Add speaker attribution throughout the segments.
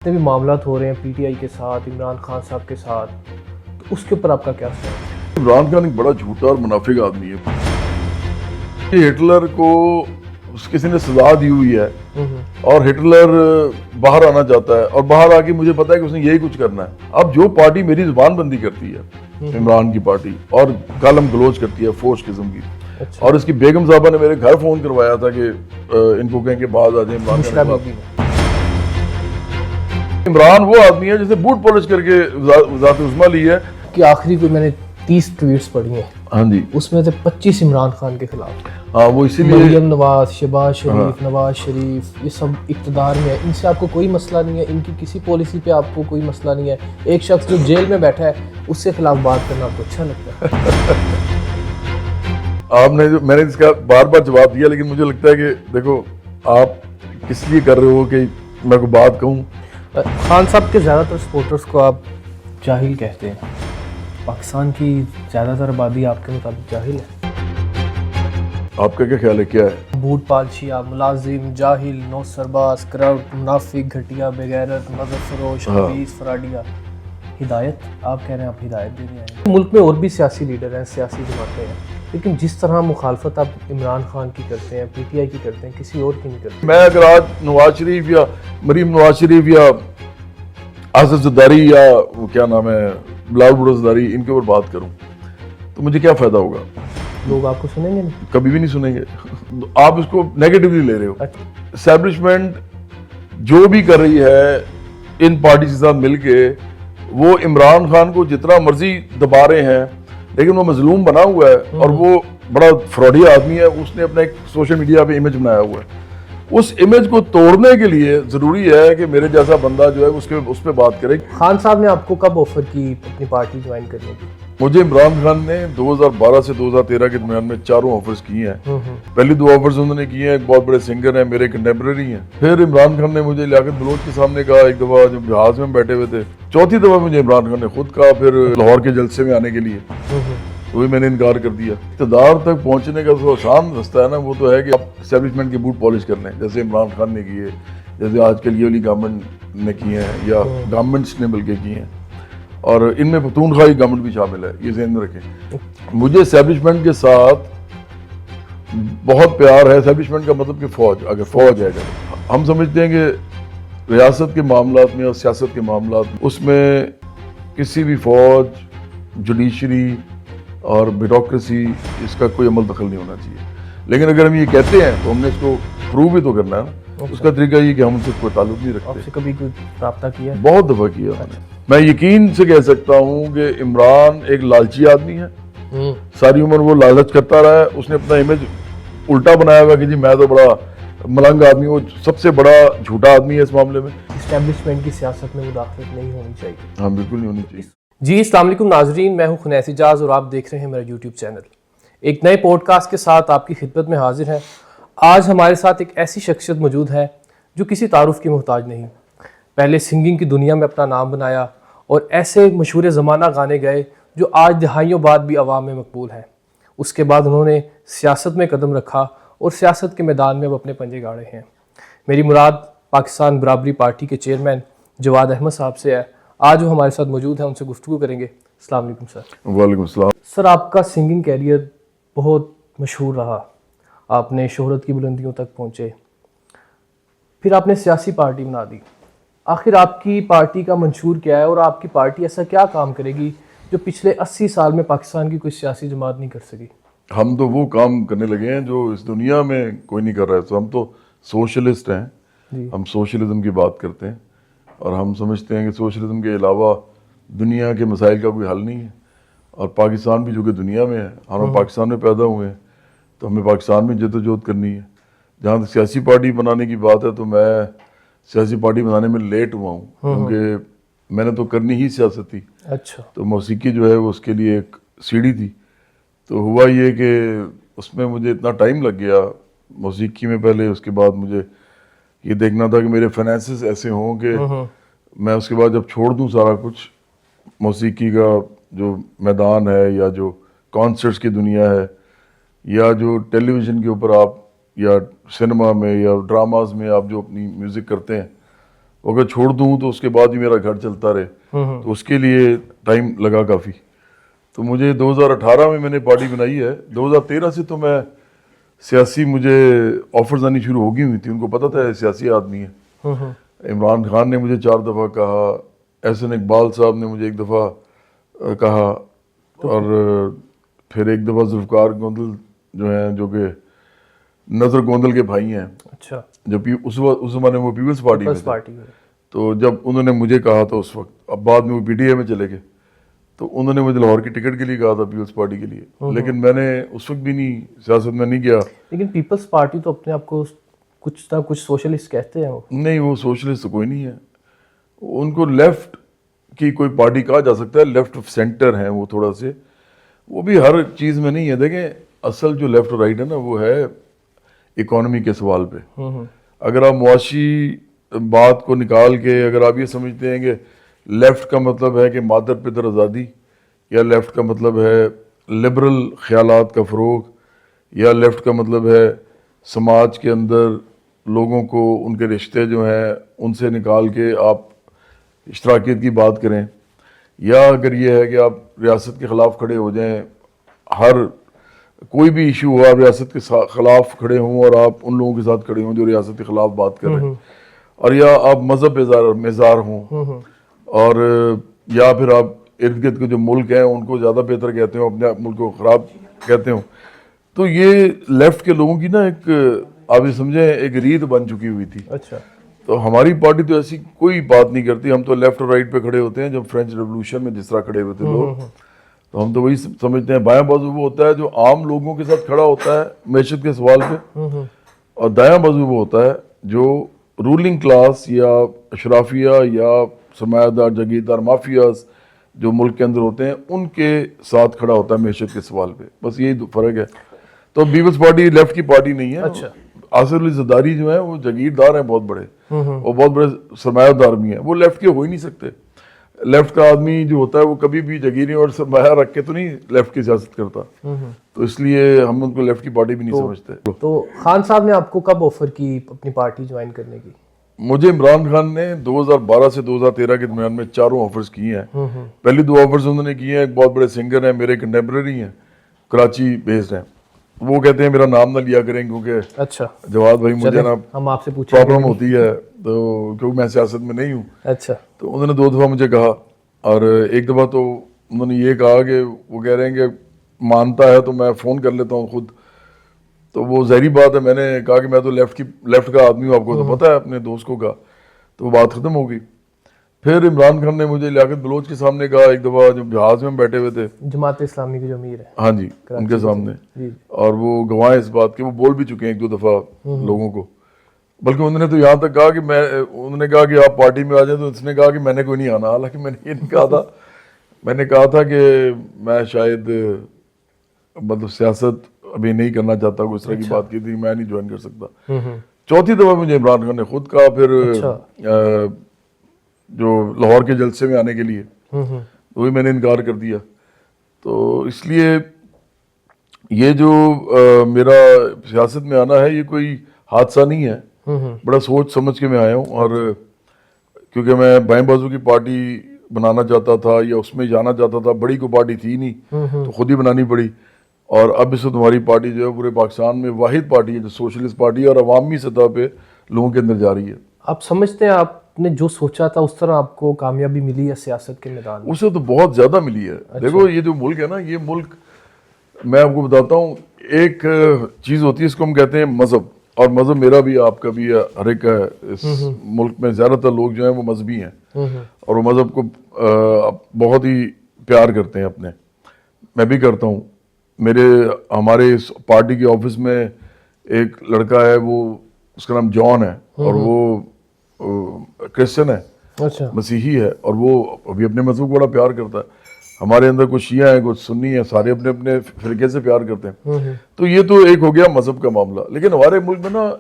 Speaker 1: جتنے بھی معاملات ہو رہے ہیں پی ٹی آئی کے ساتھ، عمران خان صاحب کے ساتھ، تو اس کے اوپر آپ کا کیا خیال ہے؟
Speaker 2: عمران خان ایک بڑا جھوٹا اور منافق آدمی ہے. ہٹلر کو کسی نے سزا دی ہوئی ہے اور ہٹلر باہر آنا چاہتا ہے اور باہر آ کے مجھے پتا ہے کہ اس نے یہی کچھ کرنا ہے. اب جو پارٹی میری زبان بندی کرتی ہے عمران کی پارٹی اور گالم گلوچ کرتی ہے فوش قسم کی، اور اس کی بیگم صاحبہ نے میرے گھر فون کروایا تھا کہ ان کو کہیں کہ بعد آ جائیں عمران خان کے بعد. عمران وہ آدمی ہے جسے بوٹ پالش کر کے ذات عظمیٰ لی ہے
Speaker 1: کہ آخری کوئی میں نے 30 ٹویٹس پڑھی ہیں.
Speaker 2: ہاں جی،
Speaker 1: اس میں سے 25 عمران خان کے خلاف.
Speaker 2: ہاں وہ اسی لیے
Speaker 1: مریم نواز، شہباز شریف، نواز شریف، یہ سب اقتدار میں ہے، ان سے آپ کو کوئی مسئلہ نہیں ہے، ان کی کسی پالیسی پہ آپ کو کوئی مسئلہ نہیں ہے. ایک شخص جو جیل میں بیٹھا ہے اس سے خلاف بات کرنا آپ کو اچھا لگتا ہے.
Speaker 2: آپ نے میں نے اس کا بار بار جواب دیا، لیکن مجھے لگتا ہے کہ دیکھو آپ کس لیے کر رہے ہو کہ میں کوئی بات کہوں.
Speaker 1: خان صاحب کے زیادہ تر سپورٹرز کو آپ جاہل کہتے ہیں. پاکستان کی زیادہ تر آبادی آپ کے مطابق جاہل ہے؟
Speaker 2: آپ کا کیا خیال ہے، کیا ہے؟
Speaker 1: بوٹ پالشیا، ملازم، جاہل، نو سرباز، کرپٹ، منافق، گھٹیا، بغیرت، مذہب فروش، خبیث، فراڈیا. ہدایت آپ کہہ رہے ہیں، آپ ہدایت دے رہے ہیں. ملک میں اور بھی سیاسی لیڈر ہیں، سیاسی جماعتیں ہیں، لیکن جس طرح مخالفت آپ عمران خان کی کرتے ہیں، پی ٹی آئی کی کرتے ہیں، کسی اور کی نہیں کرتے.
Speaker 2: میں اگر آج نواز شریف یا مریم نواز شریف یا آصف زرداری یا وہ کیا نام ہے بلاول بھٹو زرداری ان کے اوپر بات کروں تو مجھے کیا فائدہ ہوگا؟
Speaker 1: لوگ آپ کو سنیں گے نہیں.
Speaker 2: کبھی بھی نہیں سنیں گے. آپ اس کو نیگیٹولی لے رہے ہو. اسٹیبلشمنٹ جو بھی کر رہی ہے ان پارٹیز کے ساتھ مل کے، وہ عمران خان کو جتنا مرضی دبا رہے ہیں، لیکن وہ مظلوم بنا ہوا ہے اور وہ بڑا فراڈی آدمی ہے. اس نے اپنا ایک سوشل میڈیا پہ امیج بنایا ہوا ہے. اس امیج کو توڑنے کے لیے ضروری ہے کہ میرے جیسا بندہ جو ہے اس پہ بات کرے.
Speaker 1: خان صاحب نے آپ کو کب آفر کی اپنی پارٹی جوائن کرنے کی؟
Speaker 2: مجھے عمران خان نے 2012 سے 2013 کے درمیان میں 4 آفرز کیے ہیں. پہلی 2 آفرز انہوں نے کیے ہیں، ایک بہت بڑے سنگر ہیں، میرے کنٹمپریری ہیں. پھر عمران خان نے مجھے لیاقت بلوچ کے سامنے کہا ایک دفعہ جب جہاز میں بیٹھے ہوئے تھے. چوتھی دفعہ مجھے عمران خان نے خود کہا پھر لاہور کے جلسے میں آنے کے لیے، تو میں نے انکار کر دیا. اقتدار تک پہنچنے کا جو آسان رستہ ہے نا، وہ تو ہے کہ آپ اسٹیبلشمنٹ کے بوٹ پالش کر لیں، جیسے عمران خان نے کیے، جیسے آج کل یہ والی گورنمنٹ نے کیے ہیں یا گورنمنٹس نے بلکہ کیے ہیں. اور ان میں پختونخوا کی گورنمنٹ بھی شامل ہے، یہ ذہن میں رکھیں. مجھے اسٹیبلشمنٹ کے ساتھ بہت پیار ہے. اسٹیبلشمنٹ کا مطلب کہ فوج، اگر فوج ہے، ہم سمجھتے ہیں کہ ریاست کے معاملات میں اور سیاست کے معاملات میں اس میں کسی بھی فوج، جوڈیشری اور بیوروکریسی اس کا کوئی عمل دخل نہیں ہونا چاہیے. لیکن اگر ہم یہ کہتے ہیں تو ہم نے اس کو پروو بھی تو کرنا ہے نا. اس کا طریقہ یہ کہ ہم ان سے کوئی تعلق نہیں رکھتے.
Speaker 1: آپ سے کبھی کوئی رابطہ کیا؟
Speaker 2: بہت دفعہ کیا میں نے. میں یقین سے کہہ سکتا ہوں کہ عمران ایک لالچی آدمی ہے. ساری عمر وہ لالچ کرتا رہا ہے. اس نے اپنا امیج الٹا بنایا ہوا کہ جی میں تو بڑا ملنگ آدمی ہوں. وہ سب سے بڑا جھوٹا آدمی ہے اس معاملے میں.
Speaker 1: اسٹیبلشمنٹ کی سیاست میں مداخلت نہیں ہونی چاہیے.
Speaker 2: ہاں بالکل نہیں ہونی چاہیے.
Speaker 1: جی السلام علیکم ناظرین، میں ہوں خنیس اجاز اور آپ دیکھ رہے ہیں میرا یوٹیوب چینل. ایک نئے پوڈ کاسٹ کے ساتھ آپ کی خدمت میں حاضر ہیں. آج ہمارے ساتھ ایک ایسی شخصیت موجود ہے جو کسی تعارف کی محتاج نہیں. پہلے سنگنگ کی دنیا میں اپنا نام بنایا اور ایسے مشہور زمانہ گانے گئے جو آج دہائیوں بعد بھی عوام میں مقبول ہیں. اس کے بعد انہوں نے سیاست میں قدم رکھا اور سیاست کے میدان میں اب اپنے پنجے گاڑے ہیں. میری مراد پاکستان برابری پارٹی کے چیئرمین جواد احمد صاحب سے ہے. آج وہ ہمارے ساتھ موجود ہیں، ان سے گفتگو کریں گے. السلام علیکم سر.
Speaker 2: وعلیکم السلام.
Speaker 1: سر آپ کا سنگنگ کیریئر بہت مشہور رہا، آپ نے شہرت کی بلندیوں تک پہنچے، پھر آپ نے سیاسی پارٹی بنا دی. آخر آپ کی پارٹی کا منشور کیا ہے اور آپ کی پارٹی ایسا کیا کام کرے گی جو پچھلے 80 سال میں پاکستان کی کوئی سیاسی جماعت نہیں کر سکی؟
Speaker 2: ہم تو وہ کام کرنے لگے ہیں جو اس دنیا میں کوئی نہیں کر رہا ہے. تو ہم تو سوشلسٹ ہیں. ہم سوشلزم کی بات کرتے ہیں اور ہم سمجھتے ہیں کہ سوشلزم کے علاوہ دنیا کے مسائل کا کوئی حل نہیں ہے. اور پاکستان بھی جو کہ دنیا میں ہے، ہم پاکستان میں پیدا ہوئے ہیں تو ہمیں پاکستان میں جدوجہد کرنی ہے. جہاں تک سیاسی پارٹی بنانے کی بات ہے تو میں سیاسی پارٹی بنانے میں لیٹ ہوا ہوں، کیونکہ میں نے تو کرنی ہی سیاست تھی.
Speaker 1: اچھا. تو
Speaker 2: موسیقی جو ہے وہ اس کے لیے ایک سیڑھی تھی. تو ہوا یہ کہ اس میں مجھے اتنا ٹائم لگ گیا موسیقی میں پہلے، اس کے بعد مجھے یہ دیکھنا تھا کہ میرے فائنینسز ایسے ہوں کہ میں اس کے بعد جب چھوڑ دوں سارا کچھ، موسیقی کا جو میدان ہے یا جو کانسرٹس کی دنیا ہے یا جو ٹیلی ویژن کے اوپر آپ یا سنیما میں یا ڈراماز میں آپ جو اپنی میوزک کرتے ہیں، اگر چھوڑ دوں تو اس کے بعد ہی میرا گھر چلتا رہے، تو اس کے لیے ٹائم لگا کافی. تو مجھے 2018 میں نے پارٹی بنائی ہے. 2013 سے تو میں سیاسی مجھے آفرز آنی شروع ہو گئی ہوئی تھی. ان کو پتہ تھا سیاسی آدمی ہے. عمران خان نے مجھے 4 دفعہ کہا، احسن اقبال صاحب نے مجھے 1 دفعہ کہا، اور پھر 1 دفعہ ذوالفقار گوندل جو ہیں، جو کہ نظر گوندل کے بھائی ہیں.
Speaker 1: اچھا.
Speaker 2: جب اس زمانے میں وہ پیپلز پارٹی میں
Speaker 1: پارٹی
Speaker 2: تھے، تو جب انہوں نے مجھے کہا تو اس وقت، اب بعد میں وہ پی ٹی آئی میں چلے گئے، تو انہوں نے مجھے لاہور کی ٹکٹ کے لیے کہا تھا پیپلز پارٹی کے لیے. لیکن میں نے اس وقت بھی نہیں سیاست میں نہیں گیا.
Speaker 1: لیکن پیپلز پارٹی تو اپنے آپ کو کچھ نہ کچھ سوشلسٹ کہتے ہیں.
Speaker 2: نہیں، وہ سوشلسٹ تو کوئی نہیں ہے. ان کو لیفٹ کی کوئی پارٹی کہا جا سکتا ہے، لیفٹ آف سینٹر ہیں وہ تھوڑا سے. وہ بھی ہر چیز میں نہیں ہے. دیکھیں اصل جو لیفٹ اور رائٹ ہے نا، وہ ہے اکانومی کے سوال پہ. اگر آپ معاشی بات کو نکال کے اگر آپ یہ سمجھتے ہیں کہ لیفٹ کا مطلب ہے کہ مادر پدر آزادی، یا لیفٹ کا مطلب ہے لبرل خیالات کا فروغ، یا لیفٹ کا مطلب ہے سماج کے اندر لوگوں کو ان کے رشتے جو ہیں ان سے نکال کے آپ اشتراکیت کی بات کریں، یا اگر یہ ہے کہ آپ ریاست کے خلاف کھڑے ہو جائیں، ہر کوئی بھی ایشو ہو آپ ریاست کے خلاف کھڑے ہوں اور آپ ان لوگوں کے ساتھ کھڑے ہوں جو ریاست کے خلاف بات کر رہے ہیں، اور یا آپ مذہب مزار ہوں، اور یا پھر آپ ارد گرد کے جو ملک ہیں ان کو زیادہ بہتر کہتے ہوں، اپنے ملک کو خراب کہتے ہوں. تو یہ لیفٹ کے لوگوں کی نا ایک آپ یہ سمجھیں ایک ریت بن چکی ہوئی تھی.
Speaker 1: اچھا.
Speaker 2: تو ہماری پارٹی تو ایسی کوئی بات نہیں کرتی. ہم تو لیفٹ اور رائٹ پہ کھڑے ہوتے ہیں. جب فرینچ ریولوشن میں جس طرح کھڑے ہوئے تھے لوگ، تو ہم تو وہی سمجھتے ہیں. بایاں بازو وہ ہوتا ہے جو عام لوگوں کے ساتھ کھڑا ہوتا ہے معیشت کے سوال پہ، اور دایاں بازو وہ ہوتا ہے جو رولنگ کلاس یا اشرافیہ یا سرمایہ دار جاگیردار مافیاز جو ملک کے اندر ہوتے ہیں ان کے ساتھ کھڑا ہوتا ہے معیشت کے سوال پہ. بس یہی فرق ہے. تو پیپلز پارٹی لیفٹ کی پارٹی نہیں ہے.
Speaker 1: اچھا.
Speaker 2: آصف علی زرداری جو ہیں وہ جاگیردار ہیں بہت بڑے، وہ بہت بڑے سرمایہ دار بھی ہیں. وہ لیفٹ کے ہو ہی نہیں سکتے. لیفٹ کا آدمی جو ہوتا ہے وہ کبھی بھی جاگیریں اور سرمایہ رکھ کے تو نہیں لیفٹ کی سیاست کرتا. تو اس لیے ہم ان کو لیفٹ کی پارٹی بھی نہیں سمجھتے.
Speaker 1: تو خان صاحب نے آپ کو کب آفر کی اپنی پارٹی جوائن کرنے کی؟
Speaker 2: مجھے عمران خان نے 2012 سے 2013 کے درمیان میں 4 آفرز کی ہیں. پہلی 2 آفرز انہوں نے کی ہیں. ایک بہت بڑے سنگر ہیں، میرے کنٹمپریری ہیں، کراچی بیسڈ ہیں. وہ کہتے ہیں میرا نام نہ لیا کریں کیونکہ
Speaker 1: اچھا
Speaker 2: جواد بھائی مجھے نا
Speaker 1: ہم آپ سے پوچھیں
Speaker 2: پرابلم ہوتی ہے، تو کیونکہ میں سیاست میں نہیں ہوں.
Speaker 1: اچھا.
Speaker 2: تو انہوں نے 2 دفعہ مجھے کہا، اور ایک دفعہ تو انہوں نے یہ کہا کہ وہ کہہ رہے ہیں کہ مانتا ہے تو میں فون کر لیتا ہوں خود. تو وہ ظاہری بات ہے، میں نے کہا کہ میں تو لیفٹ کا آدمی ہوں، آپ کو تو پتہ ہے اپنے دوست کو کہا. تو وہ بات ختم ہو گئی. پھر عمران خان نے مجھے لیاقت بلوچ کے سامنے کہا ایک دفعہ، جب جہاز میں بیٹھے ہوئے تھے،
Speaker 1: جماعت اسلامی کے جو امیر ہیں،
Speaker 2: ہاں جی، ان کے سامنے، اور وہ گواہ اس بات کے، وہ بول بھی چکے ہیں 1-2 دفعہ لوگوں کو. بلکہ انہوں نے تو یہاں تک کہا کہ انہوں نے کہا کہ آپ پارٹی میں آ جائیں، تو اس نے کہا کہ میں نے کوئی نہیں آنا. حالانکہ میں نے یہ نہیں کہا تھا. میں نے کہا تھا کہ میں شاید مطلب سیاست ابھی نہیں کرنا چاہتا، کوئی اس طرح کی بات کی تھی، میں نہیں جوائن کر سکتا. 4تھی دفعہ مجھے عمران خان نے خود کہا. پھر جو لاہور کے جلسے میں آنے کے لیے، وہی میں نے انکار کر دیا. تو اس لیے یہ جو میرا سیاست میں آنا ہے یہ کوئی حادثہ نہیں ہے. بڑا سوچ سمجھ کے میں آیا ہوں. اور کیونکہ میں بائیں بازو کی پارٹی بنانا چاہتا تھا یا اس میں جانا چاہتا تھا، بڑی کوئی پارٹی تھی نہیں، تو خود ہی بنانی پڑی. اور اب اس وقت ہماری پارٹی جو ہے پورے پاکستان میں واحد پارٹی ہے جو سوشلسٹ پارٹی ہے، اور عوامی سطح پہ لوگوں کے اندر جا رہی ہے.
Speaker 1: آپ سمجھتے ہیں آپ نے جو سوچا تھا اس طرح آپ کو کامیابی ملی ہے سیاست کے میدان میں؟
Speaker 2: اسے تو بہت زیادہ ملی ہے. دیکھو یہ جو ملک ہے نا، یہ ملک میں آپ کو بتاتا ہوں، ایک چیز ہوتی ہے اس کو ہم کہتے ہیں مذہب. اور مذہب میرا بھی آپ کا بھی ہر ایک کا ہے. اس ملک میں زیادہ تر لوگ جو ہیں وہ مذہبی ہیں، اور وہ مذہب کو بہت ہی پیار کرتے ہیں اپنے. میں بھی کرتا ہوں. ہمارے اس پارٹی کے آفس میں ایک لڑکا ہے، وہ اس کا نام جان ہے، اور وہ کرسچن ہے، مسیحی ہے، اور وہ ابھی اپنے مذہب کو بڑا پیار کرتا ہے. ہمارے اندر کچھ شیعہ ہیں، کچھ سنی ہیں، سارے اپنے اپنے فرقے سے پیار کرتے ہیں. تو یہ تو ایک ہو گیا مذہب کا معاملہ. لیکن ہمارے ملک میں نا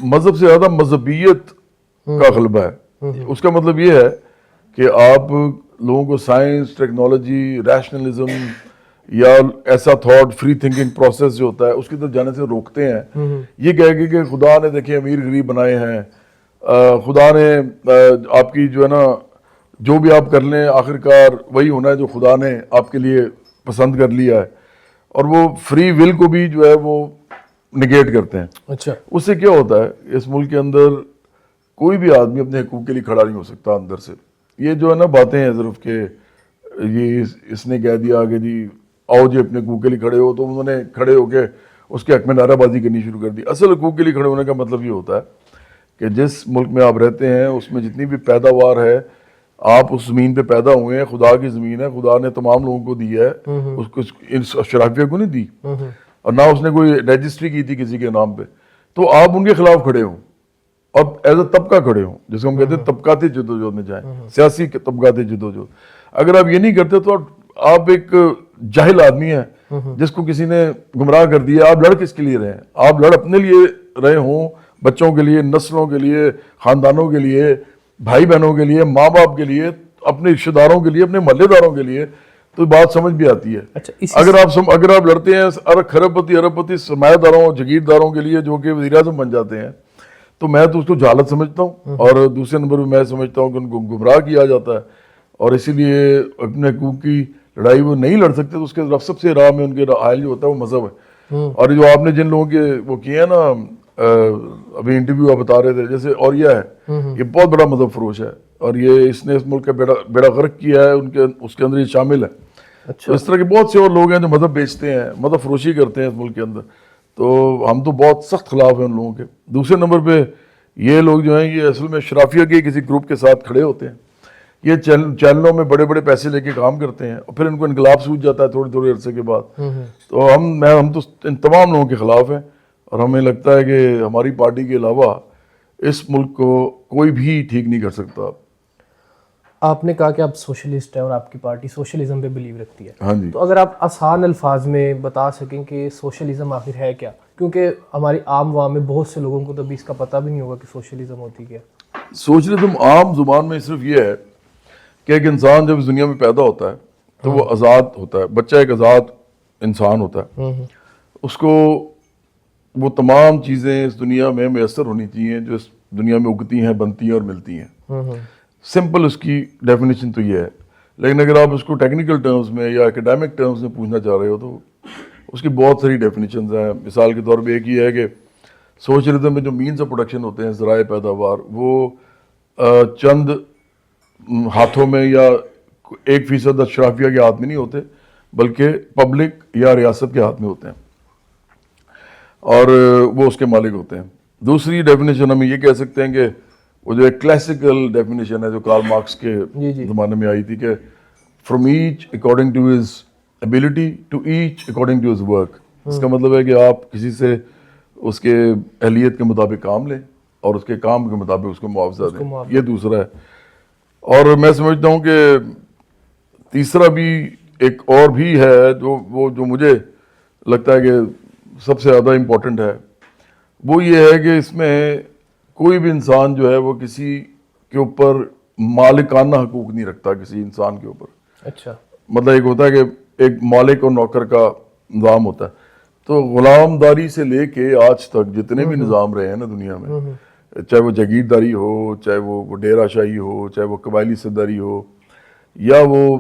Speaker 2: مذہب سے زیادہ مذہبیت کا غلبہ ہے. اس کا مطلب یہ ہے کہ آپ لوگوں کو سائنس، ٹیکنالوجی، ریشنلزم یا ایسا تھاٹ فری تھنکنگ پروسیس جو ہوتا ہے اس کی طرف جانے سے روکتے ہیں. یہ کہہ کے کہ خدا نے دیکھیں امیر غریب بنائے ہیں، خدا نے آپ کی جو ہے نا جو بھی آپ کر لیں آخر کار وہی ہونا ہے جو خدا نے آپ کے لیے پسند کر لیا ہے، اور وہ فری ول کو بھی جو ہے وہ نگیٹ کرتے ہیں۔
Speaker 1: اچھا،
Speaker 2: اس سے کیا ہوتا ہے اس ملک کے اندر کوئی بھی آدمی اپنے حقوق کے لیے کھڑا نہیں ہو سکتا اندر سے۔ یہ جو ہے نا باتیں ہیں صرف کہ یہ اس نے کہہ دیا کہ جی آؤ جی اپنے حقوق کے لیے کھڑے ہو، تو انہوں نے کھڑے ہو کے اس کے حق میں نعرہ بازی کرنی شروع کر دی۔ اصل حقوق کے لیے کھڑے ہونے کا مطلب یہ ہوتا ہے کہ جس ملک میں آپ رہتے ہیں اس میں جتنی بھی پیداوار ہے، آپ اس زمین پہ پیدا ہوئے ہیں، خدا کی زمین ہے، خدا نے تمام لوگوں کو دی ہے، اس کو اشرافیہ کو نہیں دی، اور نہ اس نے کوئی رجسٹری کی تھی کسی کے نام پہ، تو آپ ان کے خلاف کھڑے ہوں اور ایز اے طبقہ کھڑے ہوں، جس کو ہم کہتے ہیں طبقاتی جدوجہد میں جائیں، سیاسی طبقاتی جدوجہد۔ اگر آپ یہ نہیں کرتے تو آپ ایک جاہل آدمی ہیں جس کو کسی نے گمراہ کر دیا۔ آپ لڑ کس کے لیے رہے ہیں؟ آپ لڑ اپنے لیے رہے ہوں، بچوں کے لیے، نسلوں کے لیے، خاندانوں کے لیے، بھائی بہنوں کے لیے، ماں باپ کے لیے، اپنے رشتہ داروں کے لیے، اپنے محلے داروں کے لیے، تو بات سمجھ بھی آتی ہے۔ اگر آپ لڑتے ہیں کھرب پتی سرمایہ داروں جگیرداروں کے لیے جو کہ وزیر اعظم بن جاتے ہیں، تو میں تو اس کو جہالت سمجھتا ہوں، اور دوسرے نمبر پہ میں سمجھتا ہوں کہ ان کو گمراہ کیا جاتا ہے، اور اسی لیے اپنے حقوق کی لڑائی وہ نہیں لڑ سکتے۔ تو اس کے سب سے راہ میں ان کے حائل جو ہوتا ہے وہ مذہب ہے۔ اور جو آپ نے جن لوگوں کے وہ کیے ہیں نا ابھی انٹرویو آپ بتا رہے تھے، جیسے اوریہ ہے، یہ بہت بڑا مذہب فروش ہے، اور یہ اس نے اس ملک کا بیڑا غرق کیا ہے، اس کے اندر یہ شامل ہے۔
Speaker 1: اچھا،
Speaker 2: اس طرح کے بہت سے اور لوگ ہیں جو مذہب بیچتے ہیں، مذہب فروشی کرتے ہیں اس ملک کے اندر، تو ہم تو بہت سخت خلاف ہیں ان لوگوں کے۔ دوسرے نمبر پہ یہ لوگ جو ہیں یہ اصل میں اشرافیہ کے کسی گروپ کے ساتھ کھڑے ہوتے ہیں، یہ چینلوں میں بڑے بڑے پیسے لے کے کام کرتے ہیں، اور پھر ان کو انقلاب سوچ جاتا ہے تھوڑے تھوڑے عرصے کے بعد۔ تو ہم تو ان تمام لوگوں کے خلاف ہیں، اور ہمیں لگتا ہے کہ ہماری پارٹی کے علاوہ اس ملک کو کوئی بھی ٹھیک نہیں کر سکتا۔
Speaker 1: آپ نے کہا کہ آپ سوشلسٹ ہیں اور آپ کی پارٹی سوشلزم پہ بلیو رکھتی ہے،
Speaker 2: ہاں جی،
Speaker 1: تو اگر آپ آسان الفاظ میں بتا سکیں کہ سوشلزم آخر ہے کیا، کیونکہ ہماری عام عوام میں بہت سے لوگوں کو تو ابھی اس کا پتہ بھی نہیں ہوگا کہ سوشلزم ہوتی کیا۔
Speaker 2: سوشلزم عام زبان میں صرف یہ ہے کہ ایک انسان جب اس دنیا میں پیدا ہوتا ہے تو وہ آزاد ہوتا ہے، بچہ ایک آزاد انسان ہوتا ہے، اس کو وہ تمام چیزیں اس دنیا میں میسر ہونی چاہیے جو اس دنیا میں اگتی ہیں، بنتی ہیں اور ملتی ہیں۔ سمپل اس کی ڈیفینیشن تو یہ ہے، لیکن اگر آپ اس کو ٹیکنیکل ٹرمز میں یا اکیڈیمک ٹرمز میں پوچھنا چاہ رہے ہو تو اس کی بہت ساری ڈیفینیشنز ہیں۔ مثال کے طور پہ ایک یہ ہے کہ سوشلزم میں جو مینز آف پروڈکشن ہوتے ہیں، ذرائع پیداوار، وہ چند ہاتھوں میں یا 1% اشرافیہ کے ہاتھ میں نہیں ہوتے، بلکہ پبلک یا ریاست کے ہاتھ میں ہوتے ہیں، اور وہ اس کے مالک ہوتے ہیں۔ دوسری ڈیفینیشن ہم یہ کہہ سکتے ہیں کہ وہ جو ایک کلاسیکل ڈیفینیشن ہے جو کارل مارکس کے زمانے میں آئی تھی کہ from H according to his ability to H according to his work. اس کا مطلب ہے کہ آپ کسی سے اس کے اہلیت کے مطابق کام لیں اور اس کے کام کے مطابق اس کو معاوضہ دیں، یہ دوسرا ہے۔ اور میں سمجھتا ہوں کہ تیسرا بھی ایک اور بھی ہے جو مجھے لگتا ہے کہ سب سے زیادہ امپورٹنٹ ہے، وہ یہ ہے کہ اس میں کوئی بھی انسان جو ہے وہ کسی کے اوپر مالکانہ حقوق نہیں رکھتا کسی انسان کے اوپر۔
Speaker 1: اچھا،
Speaker 2: مطلب ایک ہوتا ہے کہ ایک مالک اور نوکر کا نظام ہوتا ہے، تو غلام داری سے لے کے آج تک جتنے بھی نظام رہے ہیں نا دنیا میں، چاہے وہ جاگیرداری ہو، چاہے وہ ڈیرہ شاہی ہو، چاہے وہ قبائلی سرداری ہو، یا وہ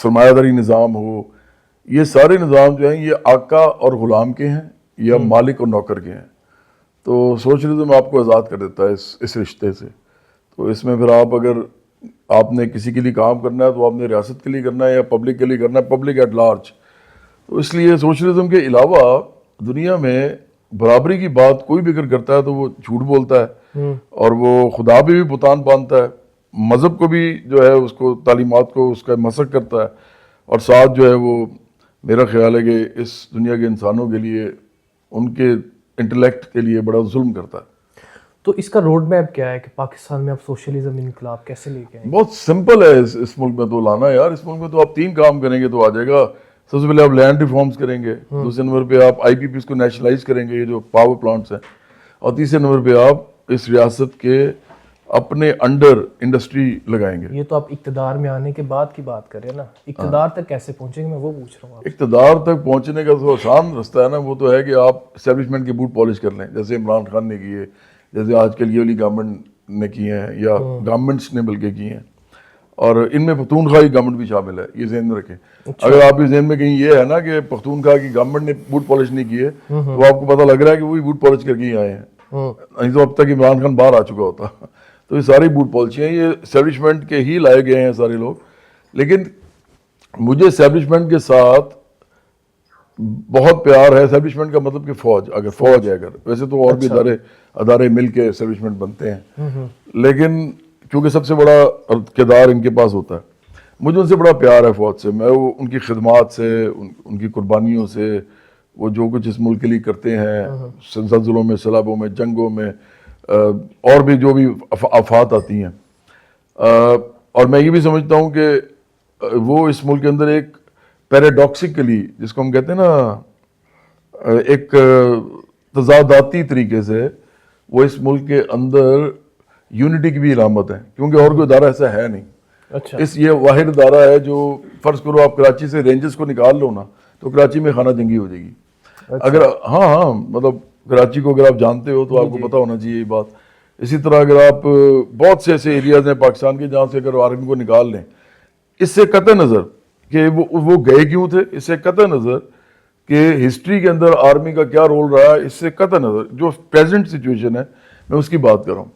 Speaker 2: سرمایہ داری نظام ہو، یہ سارے نظام جو ہیں یہ آقا اور غلام کے ہیں یا مالک اور نوکر کے ہیں۔ تو سوشلزم آپ کو آزاد کر دیتا ہے اس رشتے سے۔ تو اس میں پھر اگر آپ نے کسی کے لیے کام کرنا ہے تو آپ نے ریاست کے لیے کرنا ہے یا پبلک کے لیے کرنا ہے، پبلک ایٹ لارج۔ تو اس لیے سوشلزم کے علاوہ دنیا میں برابری کی بات کوئی بھی اگر کرتا ہے تو وہ جھوٹ بولتا ہے، اور وہ خدا پہ بھی بہتان باندھتا ہے، مذہب کو بھی جو ہے اس کو تعلیمات کو اس کا مسخ کرتا ہے، اور ساتھ جو ہے وہ میرا خیال ہے کہ اس دنیا کے انسانوں کے لیے ان کے انٹلیکٹ کے لیے بڑا ظلم کرتا ہے۔
Speaker 1: تو اس کا روڈ میپ کیا ہے کہ پاکستان میں آپ سوشلزم انقلاب کیسے لے کے آئیں؟
Speaker 2: بہت سمپل ہے اس ملک میں تو لانا یار۔ اس ملک میں تو آپ 3 کام کریں گے تو آ جائے گا۔ سب سے پہلے آپ لینڈ ریفارمز کریں گے، دوسرے نمبر پہ آپ آئی پی پیز کو نیشنلائز کریں گے، یہ جو پاور پلانٹس ہیں، اور تیسرے نمبر پہ آپ اس ریاست کے اپنے انڈر انڈسٹری لگائیں گے۔
Speaker 1: یہ تو آپ اقتدار میں آنے کے بعد کی بات کر رہے ہیں نا، اقتدار تک کیسے پہنچیں گے میں وہ پوچھ رہا ہوں آپ۔
Speaker 2: اقتدار تک پہنچنے کا تو آسان رستہ ہے نا، وہ تو ہے کہ آپ اسٹیبلشمنٹ کے بوٹ پالش کر لیں، جیسے عمران خان نے کیے، جیسے آج کل یہ والی گورنمنٹ نے کی ہیں یا گورنمنٹس نے بلکہ کی ہیں, اور ان میں پختونخوا کی گورنمنٹ بھی شامل ہے, یہ ذہن میں رکھیں. اگر آپ کے ذہن میں کہیں یہ ہے نا کہ پختونخوا کی گورنمنٹ نے بوٹ پالش نہیں کی ہے تو آپ کو پتہ لگ رہا ہے کہ وہی بوٹ پالش کر کے ہی آئے ہیں, نہیں تو اب تک عمران خان باہر آ چکا ہوتا. تو یہ ساری بوٹ پالشی ہیں, یہ اسٹیبلشمنٹ کے ہی لائے گئے ہیں سارے لوگ. لیکن مجھے اسٹیبلشمنٹ کے ساتھ بہت پیار ہے. اسٹیبلشمنٹ کا مطلب کہ فوج, اگر فوج ہے, اگر ویسے تو اور بھی ادارے مل کے اسٹیبلشمنٹ بنتے ہیں, لیکن کیونکہ سب سے بڑا کردار ان کے پاس ہوتا ہے, مجھے ان سے بڑا پیار ہے فوج سے. میں وہ ان کی خدمات سے, ان کی قربانیوں سے, وہ جو کچھ اس ملک کے لیے کرتے ہیں, زلزلوں میں, سیلابوں میں, جنگوں میں, اور بھی جو بھی آفات آتی ہیں, اور میں یہ بھی سمجھتا ہوں کہ وہ اس ملک کے اندر ایک پیراڈاکسیکلی, جس کو ہم کہتے ہیں نا, ایک تضاداتی طریقے سے وہ اس ملک کے اندر یونٹی کی بھی علامت ہے, کیونکہ اور کوئی ادارہ ایسا ہے نہیں.
Speaker 1: اچھا,
Speaker 2: یہ واحد ادارہ ہے جو, فرض کرو آپ کراچی سے رینجز کو نکال لو نا, تو کراچی میں خانہ جنگی ہو جائے گی. اگر ہاں مطلب کراچی کو اگر آپ جانتے ہو تو آپ کو پتہ ہونا چاہیے یہ بات. اسی طرح اگر آپ بہت سے ایسے ایریاز ہیں پاکستان کے جہاں سے اگر آرمی کو نکال لیں, اس سے قطع نظر کہ وہ گئے کیوں تھے, اس سے قطع نظر کہ ہسٹری کے اندر آرمی کا کیا رول رہا ہے, اس سے قطع نظر جو پریزنٹ سچویشن ہے میں اس کی بات کر رہا ہوں,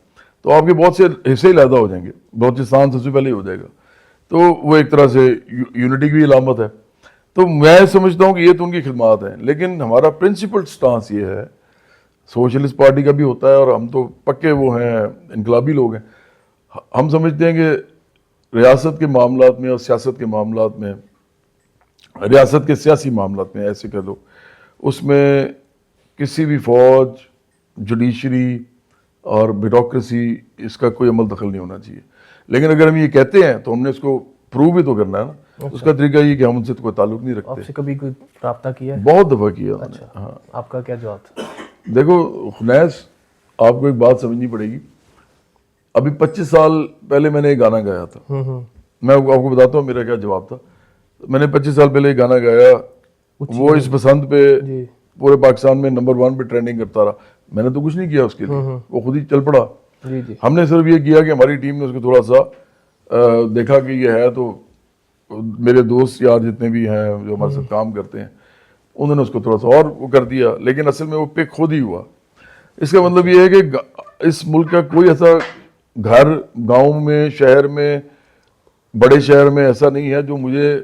Speaker 2: تو آپ کے بہت سے حصے علیحدہ ہو جائیں گے. بلوچستان سب سے پہلے ہو جائے گا, تو وہ ایک طرح سے یونٹی کی بھی علامت ہے. تو میں سمجھتا ہوں کہ یہ تو ان کی خدمات ہیں, لیکن ہمارا پرنسپل سٹانس یہ ہے, سوشلسٹ پارٹی کا بھی ہوتا ہے, اور ہم تو پکے وہ ہیں انقلابی لوگ ہیں. ہم سمجھتے ہیں کہ ریاست کے معاملات میں اور سیاست کے معاملات میں, ریاست کے سیاسی معاملات میں ایسے کہہ دو, اس میں کسی بھی فوج, جوڈیشری اور بیوروکریسی, اس کا کوئی عمل دخل نہیں ہونا چاہیے. لیکن اگر ہم یہ کہتے ہیں تو ہم نے اس کو پروو بھی تو کرنا ہے نا. اس کا طریقہ یہ کہ ہم ان سے کوئی تعلق نہیں رکھتے.
Speaker 1: آپ سے کبھی کوئی رابطہ کیا ہے؟
Speaker 2: بہت دفعہ کیا. ہاں,
Speaker 1: آپ کا کیا جواب تھا؟
Speaker 2: دیکھو خنیس, آپ کو ایک بات سمجھنی پڑے گی. ابھی 25 سال پہلے میں نے ایک گانا گایا تھا. میں آپ کو بتاتا ہوں میرا کیا جواب تھا. میں نے 25 سال پہلے ایک گانا گایا, وہ اس بسنت پہ پورے پاکستان میں نمبر 1 پہ ٹرینڈنگ کرتا رہا. میں نے تو کچھ نہیں کیا اس کے لیے, وہ خود ہی چل پڑا. ہم نے صرف یہ کیا کہ ہماری ٹیم نے اس کو تھوڑا سا دیکھا کہ یہ ہے, تو میرے دوست یار جتنے بھی ہیں جو ہمارے ساتھ کام کرتے ہیں, انہوں نے اس کو تھوڑا سا اور وہ کر دیا, لیکن اصل میں وہ پک خود ہی ہوا. اس کا مطلب یہ ہے کہ اس ملک کا کوئی ایسا گھر, گاؤں میں, شہر میں, بڑے شہر میں ایسا نہیں ہے جو مجھے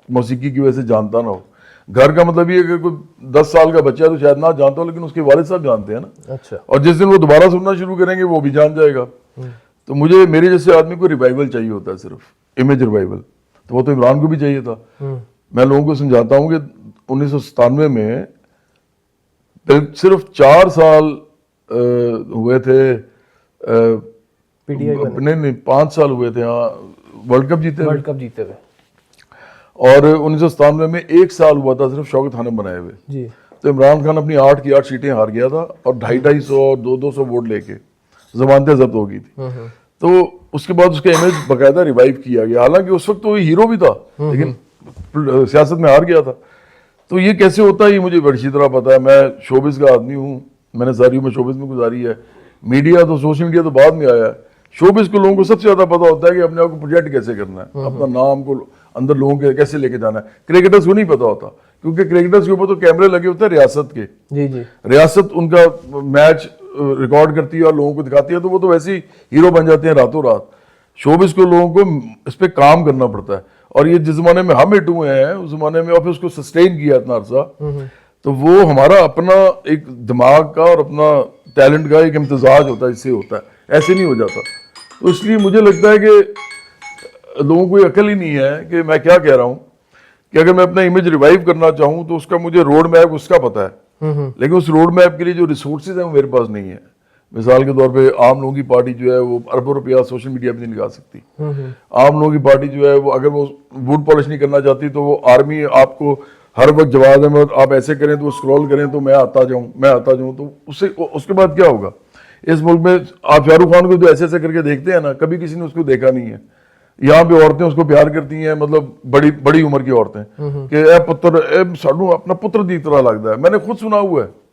Speaker 2: موسیقی کی وجہ سے جانتا نہ ہو. گھر کا مطلب یہ ہے کہ کوئی 10 سال کا بچہ ہے تو شاید نہ جانتا ہو, لیکن اس کے والد صاحب جانتے ہیں نا.
Speaker 1: اچھا,
Speaker 2: اور جس دن وہ دوبارہ سننا شروع کریں گے وہ بھی جان جائے گا. تو مجھے, میرے جیسے آدمی کو ریوائول چاہیے ہوتا ہے, صرف امیج ریوائول. تو وہ تو عمران کو بھی چاہیے تھا. میں لوگوں کو سمجھاتا ہوں کہ 1997 میں صرف 4 سال ہوئے تھے, نہیں 5 سال ہوئے تھے, ہاں, ورلڈ کپ جیتے ہوئے. اور 1997 میں 1 سال ہوا تھا صرف شوکت خانم بنائے ہوئے. تو عمران خان اپنی 8 کی 8 سیٹیں ہار گیا تھا, اور 250 اور 200 ووٹ لے کے ضمانتیں ضبط ہو گئی تھی. تو اس کے بعد اس کا امیج باقاعدہ ریوائیو کیا گیا, حالانکہ اس وقت تو وہ ہیرو بھی تھا, لیکن سیاست میں ہار گیا تھا. تو یہ کیسے ہوتا ہے یہ مجھے بڑی اچھی طرح پتا ہے. میں شوبز کا آدمی ہوں, میں نے ساری عمر شوبز میں گزاری ہے. میڈیا تو, سوشل میڈیا تو بعد میں آیا ہے. شوبز کو لوگوں کو سب سے زیادہ پتا ہوتا ہے کہ اپنے آپ کو پروجیکٹ کیسے کرنا ہے, اپنا نام کو اندر لوگوں کے کیسے لے کے جانا ہے. کرکٹرز کو نہیں پتا ہوتا, کیونکہ کرکٹرز کے اوپر تو کیمرے لگے ہوتے ہیں ریاست کے. ریاست ان کا میچ ریکارڈ کرتی ہے اور لوگوں کو دکھاتی ہے, تو وہ تو ویسے ہی ہیرو بن جاتے ہیں راتوں رات. شوبز کو لوگوں کو اس پہ کام کرنا پڑتا ہے. اور یہ جس زمانے میں ہم ہٹ ہوئے ہیں, اس زمانے میں, اور پھر اس کو سسٹین کیا اتنا عرصہ, تو وہ ہمارا اپنا ایک دماغ کا اور اپنا ٹیلنٹ کا ایک امتزاج ہوتا ہے, اس سے ہوتا ہے, ایسے نہیں ہو جاتا. تو اس لیے مجھے لگتا ہے کہ لوگوں کو یہ عقل ہی نہیں ہے کہ میں کیا کہہ رہا ہوں, کہ اگر میں اپنا امیج ریوائیو کرنا چاہوں تو اس کا مجھے روڈ میپ اس کا پتا ہے, لیکن اس روڈ میپ کے لیے جو ریسورسز ہیں وہ میرے پاس نہیں ہے. مثال کے طور پہ عام لوگوں کی پارٹی جو ہے وہ اربوں روپیہ سوشل میڈیا پہ نہیں لگا سکتی. عام لوگوں کی پارٹی جو ہے وہ اگر وہ بوٹ پالش نہیں کرنا چاہتی تو وہ آرمی آپ کو ہر وقت جواب ہے, آپ ایسے کریں تو اسکرول کریں تو میں آتا جاؤں. تو اس کے بعد کیا ہوگا اس ملک میں؟ آپ شاہ رخ خان کو جو ایسے کر کے دیکھتے ہیں نا, کبھی کسی نے اس کو دیکھا نہیں ہے. یہاں پہ عورتیں اس کو پیار کرتی ہیں, مطلب بڑی عمر کی عورتیں, کہ اے پتر, اے سانو اپنا پتر دی طرح لگتا ہے. میں نے خود سنا ہوا ہے,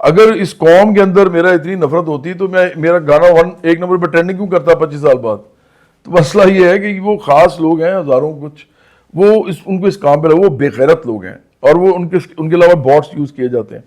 Speaker 2: اگر اس قوم کے اندر میرا اتنی نفرت ہوتی تو میرا گانا ایک نمبر پہ ٹرینڈنگ کیوں کرتا 25 سال بعد؟ تو مسئلہ یہ ہے کہ وہ خاص لوگ ہیں ہزاروں کچھ، وہ ان کو اس کام پہ لگے، وہ بے غیرت لوگ ہیں، اور وہ ان کے علاوہ باٹس یوز کیے جاتے ہیں،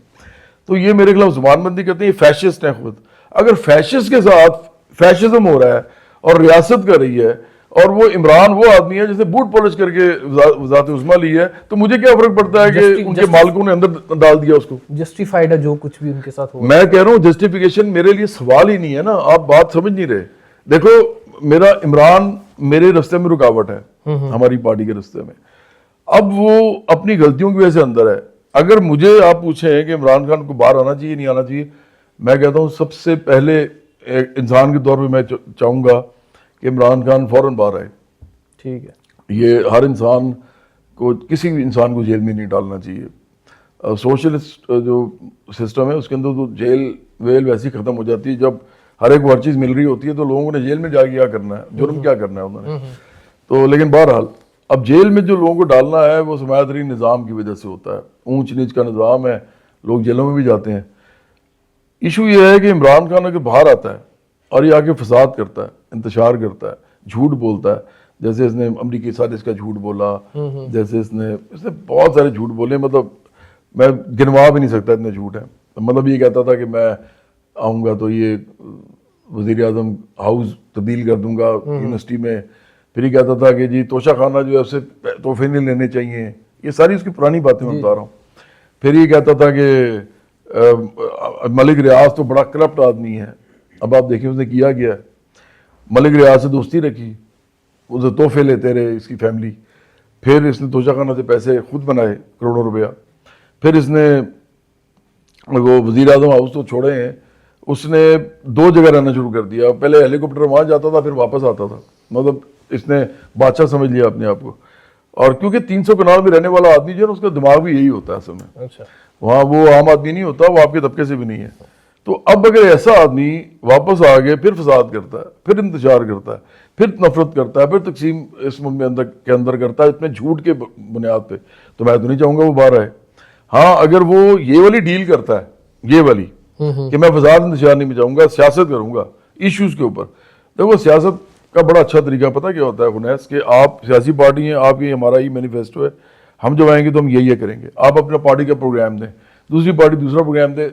Speaker 2: تو یہ میرے خلاف زبان بندی کرتے ہیں، یہ فیشسٹ ہیں خود۔ اگر فیشسٹ کے ساتھ فیشزم ہو رہا ہے اور ریاست کر رہی ہے، اور وہ عمران وہ آدمی ہے جسے بوٹ پالش کر کے وزارت عظمیٰ لی ہے، تو مجھے کیا فرق پڑتا ہے کہ ان کے مالکوں نے اندر ڈال دیا اس کو؟
Speaker 1: جسٹیفائیڈ ہے جو کچھ بھی ان کے ساتھ ہوا۔
Speaker 2: میں کہہ رہا ہوں جسٹیفیکیشن میرے لیے سوال ہی نہیں ہے نا، آپ بات سمجھ نہیں رہے۔ دیکھو میرا عمران میرے رستے میں رکاوٹ ہے، ہماری پارٹی کے رستے میں، اب وہ اپنی غلطیوں کی وجہ سے اندر ہے۔ اگر مجھے آپ پوچھیں کہ عمران خان کو باہر آنا چاہیے نہیں آنا چاہیے، میں کہتا ہوں سب سے پہلے ایک انسان کے طور پہ میں چاہوں گا کہ عمران خان فوراً باہر آئے۔
Speaker 1: ٹھیک ہے،
Speaker 2: یہ ہر انسان کو، کسی بھی انسان کو جیل میں نہیں ڈالنا چاہیے۔ سوشلسٹ جو سسٹم ہے اس کے اندر تو جیل ویل ویسی ختم ہو جاتی ہے، جب ہر ایک کو ہر چیز مل رہی ہوتی ہے تو لوگوں نے جیل میں جا کے کیا کرنا ہے، جرم کیا کرنا ہے انہوں نے۔ تو لیکن بہرحال اب جیل میں جو لوگوں کو ڈالنا ہے وہ سرمایہ داری نظام کی وجہ سے ہوتا ہے، اونچ نیچ کا نظام ہے، لوگ جیلوں میں بھی جاتے ہیں۔ ایشو یہ ہے کہ عمران خان اگر باہر آتا ہے اور یہ آگے فساد کرتا ہے، انتشار کرتا ہے، جھوٹ بولتا ہے، جیسے اس نے امریکی سازش کا جھوٹ بولا، جیسے اس نے بہت سارے جھوٹ بولے، مطلب میں گنوا بھی نہیں سکتا اتنے جھوٹ ہیں۔ مطلب یہ کہتا تھا کہ میں آؤں گا تو یہ وزیر اعظم ہاؤس تبدیل کر دوں گا یونیورسٹی میں، پھر یہ کہتا تھا کہ جی توشہ خانہ جو ہے اس سے تحفے نہیں لینے چاہیے، یہ ساری اس کی پرانی باتیں میں بتا رہا ہوں۔ پھر یہ کہتا تھا کہ ملک ریاض تو بڑا کرپٹ آدمی ہے۔ اب آپ دیکھیں اس نے کیا ہے، ملک ریاض سے دوستی رکھی، اسے تحفے لیتے رہے اس کی فیملی، پھر اس نے توشہ خانہ سے پیسے خود بنائے کروڑوں روپیہ، پھر اس نے وہ وزیر اعظم ہاؤس تو چھوڑے ہیں، اس نے 2 جگہ رہنا شروع کر دیا، پہلے ہیلی کاپٹر وہاں جاتا تھا پھر واپس آتا تھا، مطلب اس نے بادشاہ سمجھ لیا اپنے آپ کو۔ اور کیونکہ 300 کنال میں رہنے والا آدمی جو ہے اس کا دماغ بھی یہی ہوتا ہے اصل میں، وہاں وہ عام آدمی نہیں ہوتا، وہ آپ کے طبقے سے بھی نہیں ہے۔ تو اب اگر ایسا آدمی واپس آ گئے پھر فساد کرتا ہے، پھر انتشار کرتا ہے، پھر نفرت کرتا ہے، پھر تقسیم اس ملک کے اندر کرتا ہے اتنے جھوٹ کے بنیاد پہ، تو میں تو نہیں چاہوں گا وہ باہر آئے۔ ہاں اگر وہ یہ والی ڈیل کرتا ہے، یہ والی کہ میں فساد انتشار نہیں مچاؤں گا، سیاست کروں گا ایشوز کے اوپر، دیکھو سیاست کا بڑا اچھا طریقہ پتہ کیا ہوتا ہے خنیس، کہ آپ سیاسی پارٹی ہیں، آپ کی ہمارا یہ مینیفیسٹو ہے، ہم جب آئیں گے تو ہم یہ کریں گے، آپ اپنا پارٹی کا پروگرام دیں، دوسری پارٹی دوسرا پروگرام دے۔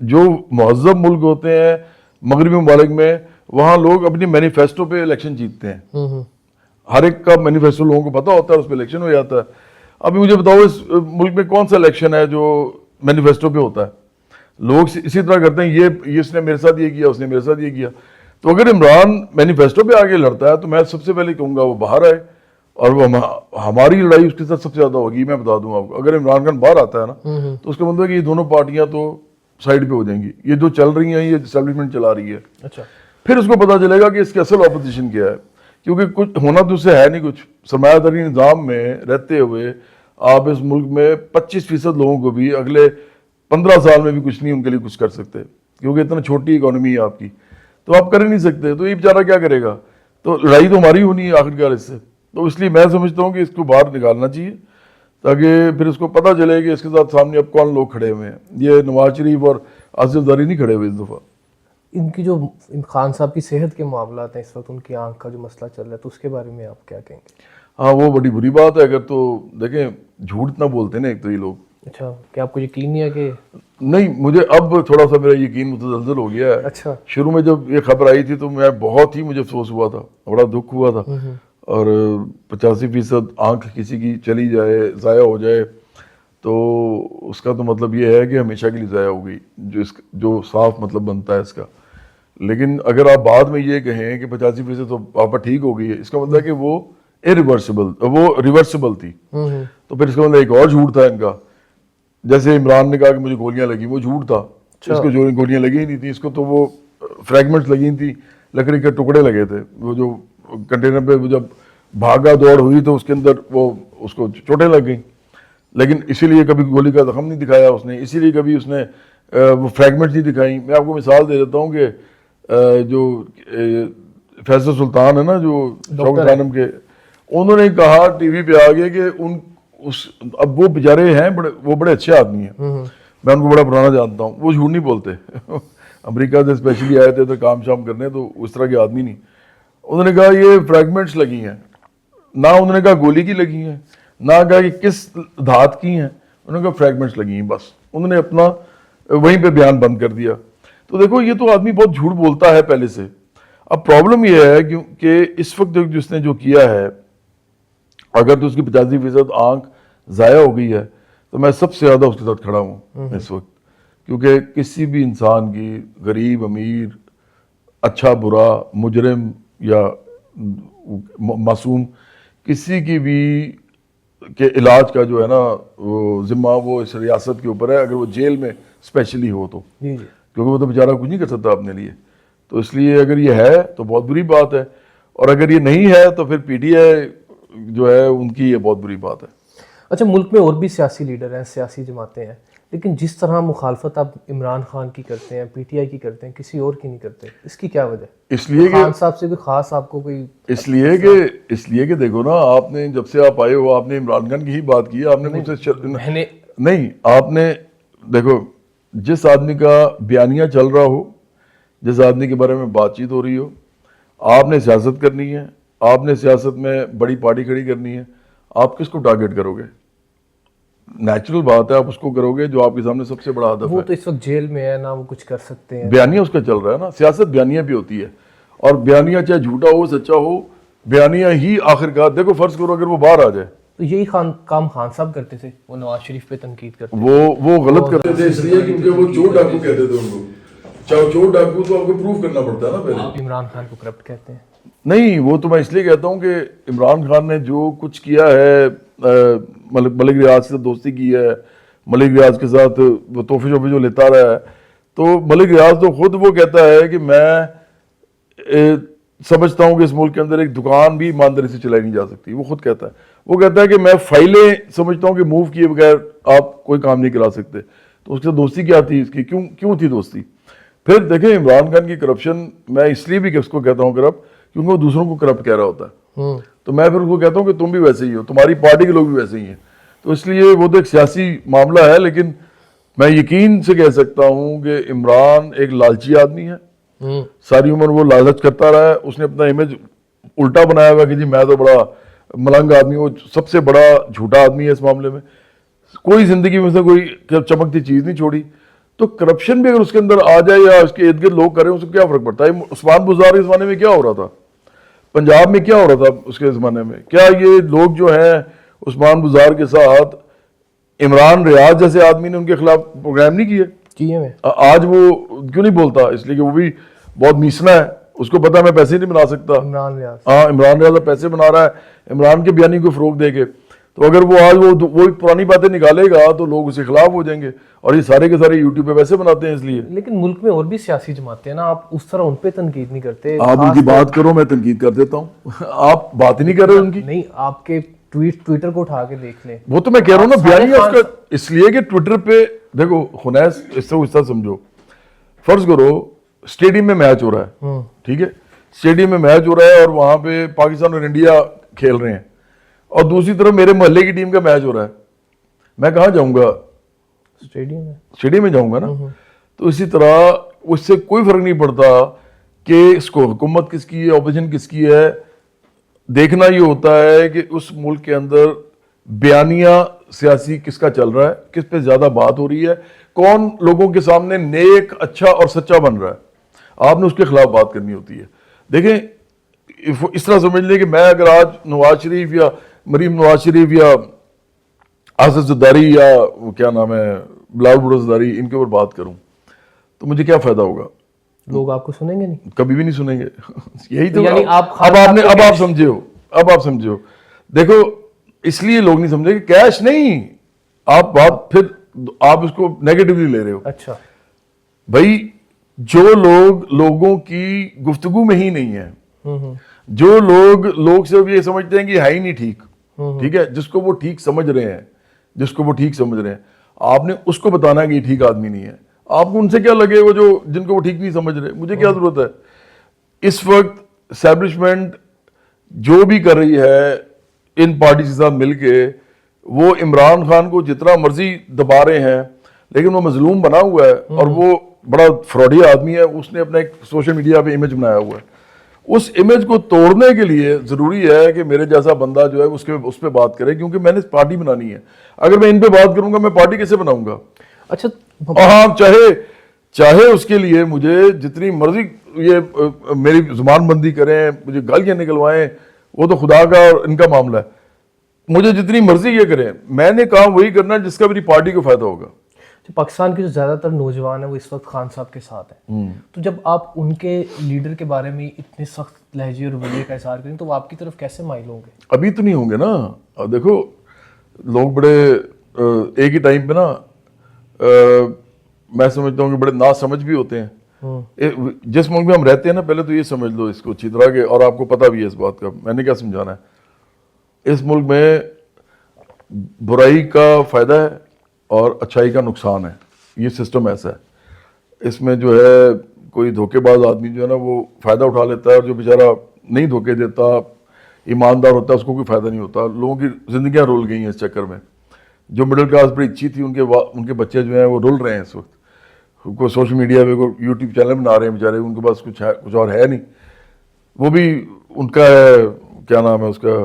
Speaker 2: جو مہذب ملک ہوتے ہیں مغربی ممالک میں، وہاں لوگ اپنی مینیفیسٹو پہ الیکشن جیتتے ہیں، ہر ایک کا مینیفیسٹو لوگوں کو پتہ ہوتا ہے، اس پہ الیکشن ہو جاتا ہے۔ ابھی مجھے بتاؤ اس ملک میں کون سا الیکشن ہے جو مینیفیسٹو پہ ہوتا ہے؟ لوگ اسی طرح کرتے ہیں، یہ اس نے میرے ساتھ یہ کیا، اس نے میرے ساتھ یہ کیا۔ تو اگر عمران مینیفیسٹو پہ آگے لڑتا ہے تو میں سب سے پہلے کہوں گا وہ باہر آئے، اور وہ ہماری لڑائی اس کے ساتھ سب سے زیادہ ہوگی۔ میں بتا دوں آپ کو، اگر عمران خان باہر آتا ہے نا تو اس کا مطلب ہے کہ یہ دونوں پارٹیاں تو سائڈ پہ ہو جائیں گی، یہ جو چل رہی ہیں یہ اسٹیبلشمنٹ چلا رہی ہے۔
Speaker 1: اچھا،
Speaker 2: پھر اس کو پتہ چلے گا کہ اس کی اصل اپوزیشن کیا ہے، کیونکہ کچھ ہونا تو اس سے ہے نہیں کچھ۔ سرمایہ داری نظام میں رہتے ہوئے آپ اس ملک میں 25% لوگوں کو بھی اگلے 15 سال میں بھی کچھ نہیں ان کے لیے کچھ کر سکتے، کیونکہ اتنا چھوٹی اکانومی ہے آپ کی، تو آپ کر ہی نہیں سکتے۔ تو یہ بیچارہ کیا کرے گا؟ تو لڑائی تو ہماری ہونی ہے آخرکار اس سے۔ تو اس لیے میں سمجھتا ہوں کہ اس کو باہر نکالنا چاہیے، تاکہ پھر اس کو پتہ چلے کہ اس کے ساتھ سامنے اب کون لوگ کھڑے ہوئے ہیں۔ یہ نواز شریف اور آصف زرداری نہیں کھڑے ہوئے اس دفعہ۔
Speaker 1: ان کی جو خان صاحب کی صحت کے معاملات ہیں اس وقت، ان کی آنکھ کا جو مسئلہ چل رہا ہے، تو اس کے بارے میں آپ کیا کہیں گے؟
Speaker 2: ہاں وہ بڑی بری بات ہے، اگر تو دیکھیں جھوٹ اتنا بولتے ہیں نا ایک تو یہ لوگ۔
Speaker 1: اچھا، کیا آپ کو یقین نہیں ہے کہ؟
Speaker 2: نہیں، مجھے اب تھوڑا سا میرا یقین متزلزل ہو گیا ہے۔
Speaker 1: اچھا،
Speaker 2: شروع میں جب یہ خبر آئی تھی تو میں بہت ہی مجھے افسوس ہوا تھا، بڑا دکھ ہوا تھا، اور 85% آنکھ کسی کی چلی جائے، ضائع ہو جائے تو اس کا تو مطلب یہ ہے کہ ہمیشہ کے لیے ضائع ہو گئی، جو صاف مطلب بنتا ہے اس کا۔ لیکن اگر آپ بعد میں یہ کہیں کہ 85% تو آپ ٹھیک ہو گئی ہے، اس کا مطلب ہے کہ وہ ریورسیبل تھی، تو پھر اس کا مطلب ایک اور جھوٹ تھا ان کا۔ جیسے عمران نے کہا کہ مجھے گولیاں لگی، وہ جھوٹ تھا، اس کو جو گولیاں لگی ہی نہیں تھی، اس کو تو وہ فریگمنٹس لگی تھی، لکڑی کے ٹکڑے لگے تھے، وہ جو کنٹینر پہ وہ جب بھاگا دوڑ ہوئی تو اس کے اندر وہ اس کو چوٹیں لگ گئیں، لیکن اسی لیے کبھی گولی کا زخم نہیں دکھایا اس نے، اسی لیے کبھی اس نے وہ فریگمنٹس نہیں دکھائیں۔ میں آپ کو مثال دے دیتا ہوں کہ جو فیصل سلطان ہے نا جو شوکت خانم کے، انہوں نے کہا ٹی وی پہ آگے کہ اب وہ بیچارے ہیں وہ بڑے اچھے آدمی ہیں، میں ان کو بڑا پرانا جانتا ہوں, وہ جھوٹ نہیں بولتے. امریکہ سے اسپیشلی آئے تھے تو کام شام کرنے, تو اس طرح کے آدمی نہیں. انہوں نے کہا یہ فریگمنٹس لگی ہیں, نہ انہوں نے کہا گولی کی لگی ہیں, نہ کہا کہ کس دھات کی ہیں, انہوں نے کہا فریگمنٹس لگی ہیں. بس انہوں نے اپنا وہیں پہ بیان بند کر دیا. تو دیکھو یہ تو آدمی بہت جھوٹ بولتا ہے پہلے سے. اب پرابلم یہ ہے کہ اس وقت جس نے جو کیا ہے, اگر تو اس کی 85% آنکھ ضائع ہو گئی ہے, تو میں سب سے زیادہ اس کے ساتھ کھڑا ہوں اس وقت. کیونکہ کسی بھی انسان کی, غریب امیر, اچھا برا, مجرم یا معصوم, کسی کی بھی کہ علاج کا جو ہے نا وہ ذمہ وہ اس ریاست کے اوپر ہے, اگر وہ جیل میں اسپیشلی ہو تو, کیونکہ وہ تو بیچارہ کچھ نہیں کر سکتا اپنے لیے. تو اس لیے اگر یہ ہے تو بہت بری بات ہے, اور اگر یہ نہیں ہے تو پھر پی ٹی آئی جو ہے ان کی یہ بہت بری بات ہے.
Speaker 1: اچھا, ملک میں اور بھی سیاسی لیڈر ہیں, سیاسی جماعتیں ہیں, لیکن جس طرح مخالفت آپ عمران خان کی کرتے ہیں, پی ٹی آئی کی کرتے ہیں, کسی اور کی نہیں کرتے, اس کی کیا وجہ؟
Speaker 2: اس لیے کہ
Speaker 1: خان صاحب سے کوئی خاص آپ کو کوئی
Speaker 2: اس لیے کہ دیکھو نا, آپ نے جب سے آپ آئے ہو آپ نے عمران خان کی ہی بات کی. آپ نے مجھ سے نہیں, آپ نے دیکھو جس آدمی کا بیانیہ چل رہا ہو, جس آدمی کے بارے میں بات چیت ہو رہی ہو, آپ نے سیاست کرنی ہے, آپ نے سیاست میں بڑی پارٹی کھڑی کرنی ہے, آپ کس کو ٹارگٹ کرو گے؟ نیچرل بات ہے آپ اس کو کرو گے جو آپ کے سامنے سب سے بڑا ہدف ہے.
Speaker 1: وہ تو اس وقت جیل میں ہے, نہ وہ کچھ کر سکتے ہیں.
Speaker 2: بیانیہ اس کا چل رہا ہے نا, سیاست بیانیہ بھی ہوتی ہے, اور بیانیہ چاہے جھوٹا ہو سچا ہو, بیانیہ ہی آخر کار. دیکھو فرض کرو اگر وہ باہر آ جائے,
Speaker 1: تو یہی کام خان صاحب کرتے تھے, وہ نواز شریف پہ تنقید کرتے,
Speaker 2: وہ غلط کرتے تھے اس لیے کیونکہ وہ چور ڈاکو کہتے تھے ان کو. چاہے چور ڈاکو تو آپ کو پروف کرنا پڑتا ہے نا پہلے.
Speaker 1: عمران خان کو کرپٹ کہتے ہیں.
Speaker 2: نہیں, وہ تو میں اس لیے کہتا ہوں کہ عمران خان نے جو کچھ کیا ہے, ملک ریاض سے دوستی کی ہے, ملک ریاض کے ساتھ وہ تحفے شوفے جو لیتا رہا ہے, تو ملک ریاض تو خود وہ کہتا ہے کہ میں سمجھتا ہوں کہ اس ملک کے اندر ایک دکان بھی ایمانداری سے چلائی نہیں جا سکتی. وہ خود کہتا ہے, وہ کہتا ہے کہ میں فائلیں سمجھتا ہوں کہ موو کیے بغیر آپ کوئی کام نہیں کرا سکتے. تو اس کے ساتھ دوستی کیا تھی اس کی, کیوں تھی دوستی؟ پھر دیکھیں عمران خان کی کرپشن, میں اس لیے بھی اس کو کہتا ہوں کرپٹ کیونکہ وہ دوسروں کو کرپٹ کہہ رہا ہوتا ہے. تو میں پھر اس کو کہتا ہوں کہ تم بھی ویسے ہی ہو, تمہاری پارٹی کے لوگ بھی ویسے ہی ہیں. تو اس لیے وہ تو ایک سیاسی معاملہ ہے, لیکن میں یقین سے کہہ سکتا ہوں کہ عمران ایک لالچی آدمی ہے. ساری عمر وہ لالچ کرتا رہا ہے, اس نے اپنا امیج الٹا بنایا ہوا کہ جی میں تو بڑا ملنگ آدمی ہوں, سب سے بڑا جھوٹا آدمی ہے اس معاملے میں. کوئی زندگی میں سے کوئی چمکتی چیز نہیں چھوڑی. تو کرپشن بھی اگر اس کے اندر آ جائے یا اس کے ارد گرد لوگ کریں, اس کو کیا فرق پڑتا ہے؟ عثمان بزدار کے زمانے میں کیا ہو رہا تھا, پنجاب میں کیا ہو رہا تھا اس کے زمانے میں؟ کیا یہ لوگ جو ہیں عثمان بزدار کے ساتھ عمران ریاض جیسے آدمی نے ان کے خلاف پروگرام نہیں کیے؟ آج وہ کیوں نہیں بولتا؟ اس لیے کہ وہ بھی بہت میسنا ہے, اس کو پتا میں پیسے نہیں بنا سکتا. عمران ریاض پیسے بنا رہا ہے عمران کے بیانی کو فروغ دے کے. تو اگر وہ آج وہ پرانی باتیں نکالے گا تو لوگ اسے خلاف ہو جائیں گے, اور یہ سارے کے سارے یوٹیوب پہ ویسے بناتے ہیں اس لیے.
Speaker 1: لیکن ملک میں اور بھی سیاسی جماعتیں ہیں نا, آپ اس طرح ان پہ تنقید نہیں کرتے.
Speaker 2: آپ ان کی بات کرو, میں تنقید کر دیتا ہوں. آپ بات ہی نہیں کر رہے ان کی.
Speaker 1: نہیں, آپ کے ٹویٹر کو اٹھا کے دیکھ لیں.
Speaker 2: وہ تو میں کہہ رہا ہوں نا, بیانیہ اس کا اس لیے کہ ٹویٹر پہ دیکھو خنیس, اس سے اس طرح سمجھو, فرض کرو اسٹیڈیم میں میچ ہو رہا ہے, ٹھیک ہے, اسٹیڈیم میں میچ ہو رہا ہے اور وہاں پہ پاکستان اور انڈیا کھیل رہے ہیں, اور دوسری طرف میرے محلے کی ٹیم کا میچ ہو رہا ہے. میں کہاں جاؤں گا؟ اسٹیڈیم میں جاؤں گا نا. تو اسی طرح اس سے کوئی فرق نہیں پڑتا کہ اس کو حکومت کس کی ہے, اپوزیشن کس کی ہے. دیکھنا یہ ہوتا ہے کہ اس ملک کے اندر بیانیہ سیاسی کس کا چل رہا ہے, کس پہ زیادہ بات ہو رہی ہے, کون لوگوں کے سامنے نیک, اچھا اور سچا بن رہا ہے. آپ نے اس کے خلاف بات کرنی ہوتی ہے. دیکھیں اس طرح سمجھ لیں کہ میں اگر آج نواز شریف یا مریم نواز شریف یا آصف زرداری یا کیا نام ہے بلاول بھٹو زرداری, ان کے اوپر بات کروں تو مجھے کیا فائدہ ہوگا؟
Speaker 1: لوگ آپ کو سنیں گے نہیں,
Speaker 2: کبھی بھی نہیں سنیں گے. یہی تو
Speaker 1: یعنی
Speaker 2: اب آپ سمجھے ہو, اب آپ سمجھے ہو. دیکھو اس لیے لوگ نہیں سمجھے کہ کیش نہیں, آپ بات پھر آپ اس کو نیگیٹولی لے رہے ہو.
Speaker 1: اچھا
Speaker 2: بھائی, جو لوگ لوگوں کی گفتگو میں ہی نہیں ہے, جو لوگ صرف یہ سمجھتے ہیں کہ ہے ہی نہیں ٹھیک, ٹھیک ہے, جس کو وہ ٹھیک سمجھ رہے ہیں, آپ نے اس کو بتانا ہے کہ یہ ٹھیک آدمی نہیں ہے. آپ کو ان سے کیا لگے وہ جو جن کو وہ ٹھیک نہیں سمجھ رہے, مجھے کیا ضرورت ہے؟ اس وقت اسٹیبلشمنٹ جو بھی کر رہی ہے ان پارٹیز کے ساتھ مل کے, وہ عمران خان کو جتنا مرضی دبا رہے ہیں. لیکن وہ مظلوم بنا ہوا ہے اور وہ بڑا فراڈی آدمی ہے. اس نے اپنا ایک سوشل میڈیا پہ امیج بنایا ہوا ہے. اس امیج کو توڑنے کے لیے ضروری ہے کہ میرے جیسا بندہ جو ہے اس پہ بات کرے, کیونکہ میں نے پارٹی بنانی ہے. اگر میں ان پہ بات کروں گا میں پارٹی کیسے بناؤں گا؟
Speaker 1: اچھا
Speaker 2: ہاں, چاہے اس کے لیے مجھے جتنی مرضی یہ میری زبان بندی کریں, مجھے گالیاں نکلوائیں, وہ تو خدا کا اور ان کا معاملہ ہے. مجھے جتنی مرضی یہ کریں, میں نے کام وہی کرنا ہے جس کا میری پارٹی کو فائدہ ہوگا.
Speaker 1: پاکستان کے جو زیادہ تر نوجوان ہیں وہ اس وقت خان صاحب کے ساتھ ہیں, تو جب آپ ان کے لیڈر کے بارے میں اتنے سخت لہجے اور رویے کا اظہار کریں تو وہ آپ کی طرف کیسے مائل ہوں گے؟
Speaker 2: ابھی تو نہیں ہوں گے نا. اب دیکھو لوگ بڑے ایک ہی ٹائم پہ نا میں سمجھتا ہوں کہ بڑے ناسمجھ بھی ہوتے ہیں. جس ملک میں ہم رہتے ہیں نا, پہلے تو یہ سمجھ لو اس کو اچھی طرح کے, اور آپ کو پتہ بھی ہے اس بات کا, میں نے کیا سمجھانا ہے. اس ملک میں برائی کا فائدہ ہے اور اچھائی کا نقصان ہے. یہ سسٹم ایسا ہے. اس میں جو ہے کوئی دھوکے باز آدمی جو ہے نا وہ فائدہ اٹھا لیتا ہے, اور جو بیچارہ نہیں دھوکے دیتا, ایماندار ہوتا ہے, اس کو کوئی فائدہ نہیں ہوتا. لوگوں کی زندگیاں رول گئی ہیں اس چکر میں. جو مڈل کلاس بڑی اچھی تھی ان کے بچے جو ہیں وہ رول رہے ہیں اس وقت. کوئی سوشل میڈیا پہ کوئی یوٹیوب چینل بنا رہے ہیں بیچارے, ان کے پاس کچھ اور ہے نہیں. وہ بھی ان کا ہے, کیا نام ہے اس کا,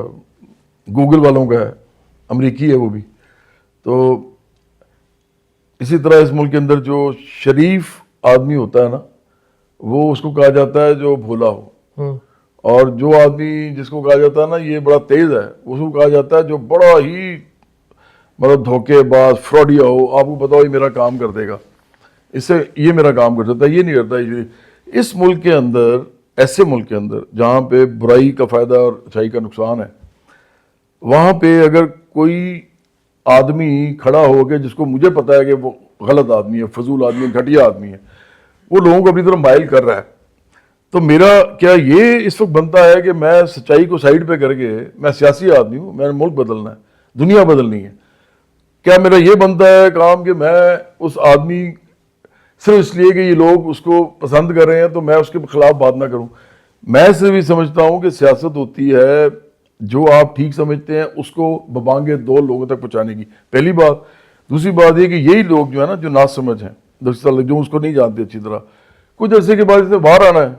Speaker 2: گوگل والوں کا ہے, امریکی ہے وہ بھی. تو اسی طرح اس ملک کے اندر جو شریف آدمی ہوتا ہے نا, وہ اس کو کہا جاتا ہے جو بھولا ہو, اور جو آدمی جس کو کہا جاتا ہے نا یہ بڑا تیز ہے, اس کو کہا جاتا ہے جو بڑا ہی مطلب دھوکے باز فراڈیا ہو. آپ کو پتا ہو یہ میرا کام کر دے گا, اس سے یہ میرا کام کر سکتا ہے, یہ نہیں کرتا. اس ملک کے اندر, ایسے ملک کے اندر جہاں پہ برائی کا فائدہ اور اچھائی کا نقصان ہے, وہاں پہ اگر کوئی آدمی کھڑا ہو کے جس کو مجھے پتا ہے کہ وہ غلط آدمی ہے, فضول آدمی ہے, گھٹیا آدمی ہے, وہ لوگوں کو اپنی طرف مائل کر رہا ہے, تو میرا کیا یہ اس وقت بنتا ہے کہ میں سچائی کو سائڈ پہ کر کے, میں سیاسی آدمی ہوں, میں نے ملک بدلنا ہے, دنیا بدلنی ہے, کیا میرا یہ بنتا ہے کام کہ میں اس آدمی صرف اس لیے کہ یہ لوگ اس کو پسند کر رہے ہیں تو میں اس کے خلاف بات نہ کروں؟ میں صرف یہ سمجھتا ہوں کہ سیاست ہوتی ہے جو آپ ٹھیک سمجھتے ہیں اس کو ببانگے دو لوگوں تک پہنچانے کی, پہلی بات. دوسری بات یہ کہ یہی لوگ جو ہے نا جو ناسمجھ ہیں, جو اس کو نہیں جانتے اچھی طرح, کچھ عرصے کے بعد اس نے باہر آنا ہے.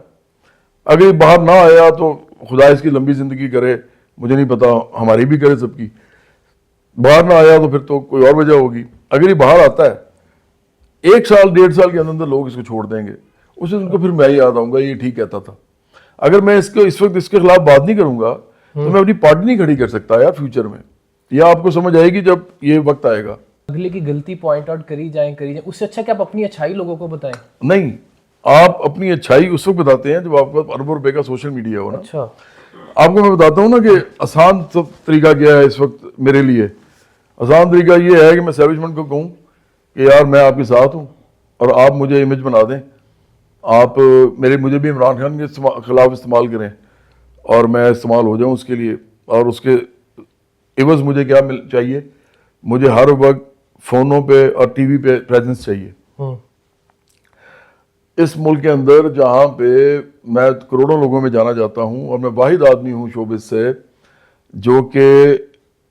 Speaker 2: اگر یہ باہر نہ آیا تو خدا اس کی لمبی زندگی کرے, مجھے نہیں پتا, ہماری بھی کرے سب کی. باہر نہ آیا تو پھر تو کوئی اور وجہ ہوگی. اگر یہ باہر آتا ہے 1 سال 1.5 سال کے اندر لوگ اس کو چھوڑ دیں گے, اس وقت پھر میں یاد آؤں گا یہ ٹھیک کہتا تھا. اگر میں اس وقت اس کے خلاف بات نہیں کروں گا تو میں اپنی پارٹی نہیں کھڑی کر سکتا یار فیوچر میں. یہ آپ کو سمجھ آئے گی جب یہ وقت آئے گا.
Speaker 1: اگلے کی غلطی پوائنٹ آؤٹ کری جائیں, اس سے اچھا کہ آپ اپنی اچھائی لوگوں کو بتائیں.
Speaker 2: نہیں, آپ اپنی اچھائی اس وقت بتاتے ہیں جب آپ کے پاس اربوں روپے کا سوشل میڈیا ہو نا.
Speaker 1: اچھا,
Speaker 2: آپ کو میں بتاتا ہوں نا کہ آسان طریقہ کیا ہے اس وقت میرے لیے. آسان طریقہ یہ ہے کہ میں اسٹیبلشمنٹ کو کہوں کہ یار میں آپ کے ساتھ ہوں اور آپ مجھے امیج بنا دیں, آپ مجھے بھی عمران خان کے خلاف استعمال کریں اور میں استعمال ہو جاؤں اس کے لیے. اور اس کے عوض مجھے کیا چاہیے, مجھے ہر وقت فونوں پہ اور ٹی وی پہ پریزنس چاہیے. اس ملک کے اندر جہاں پہ میں کروڑوں لوگوں میں جانا جاتا ہوں اور میں واحد آدمی ہوں شوبز سے جو کہ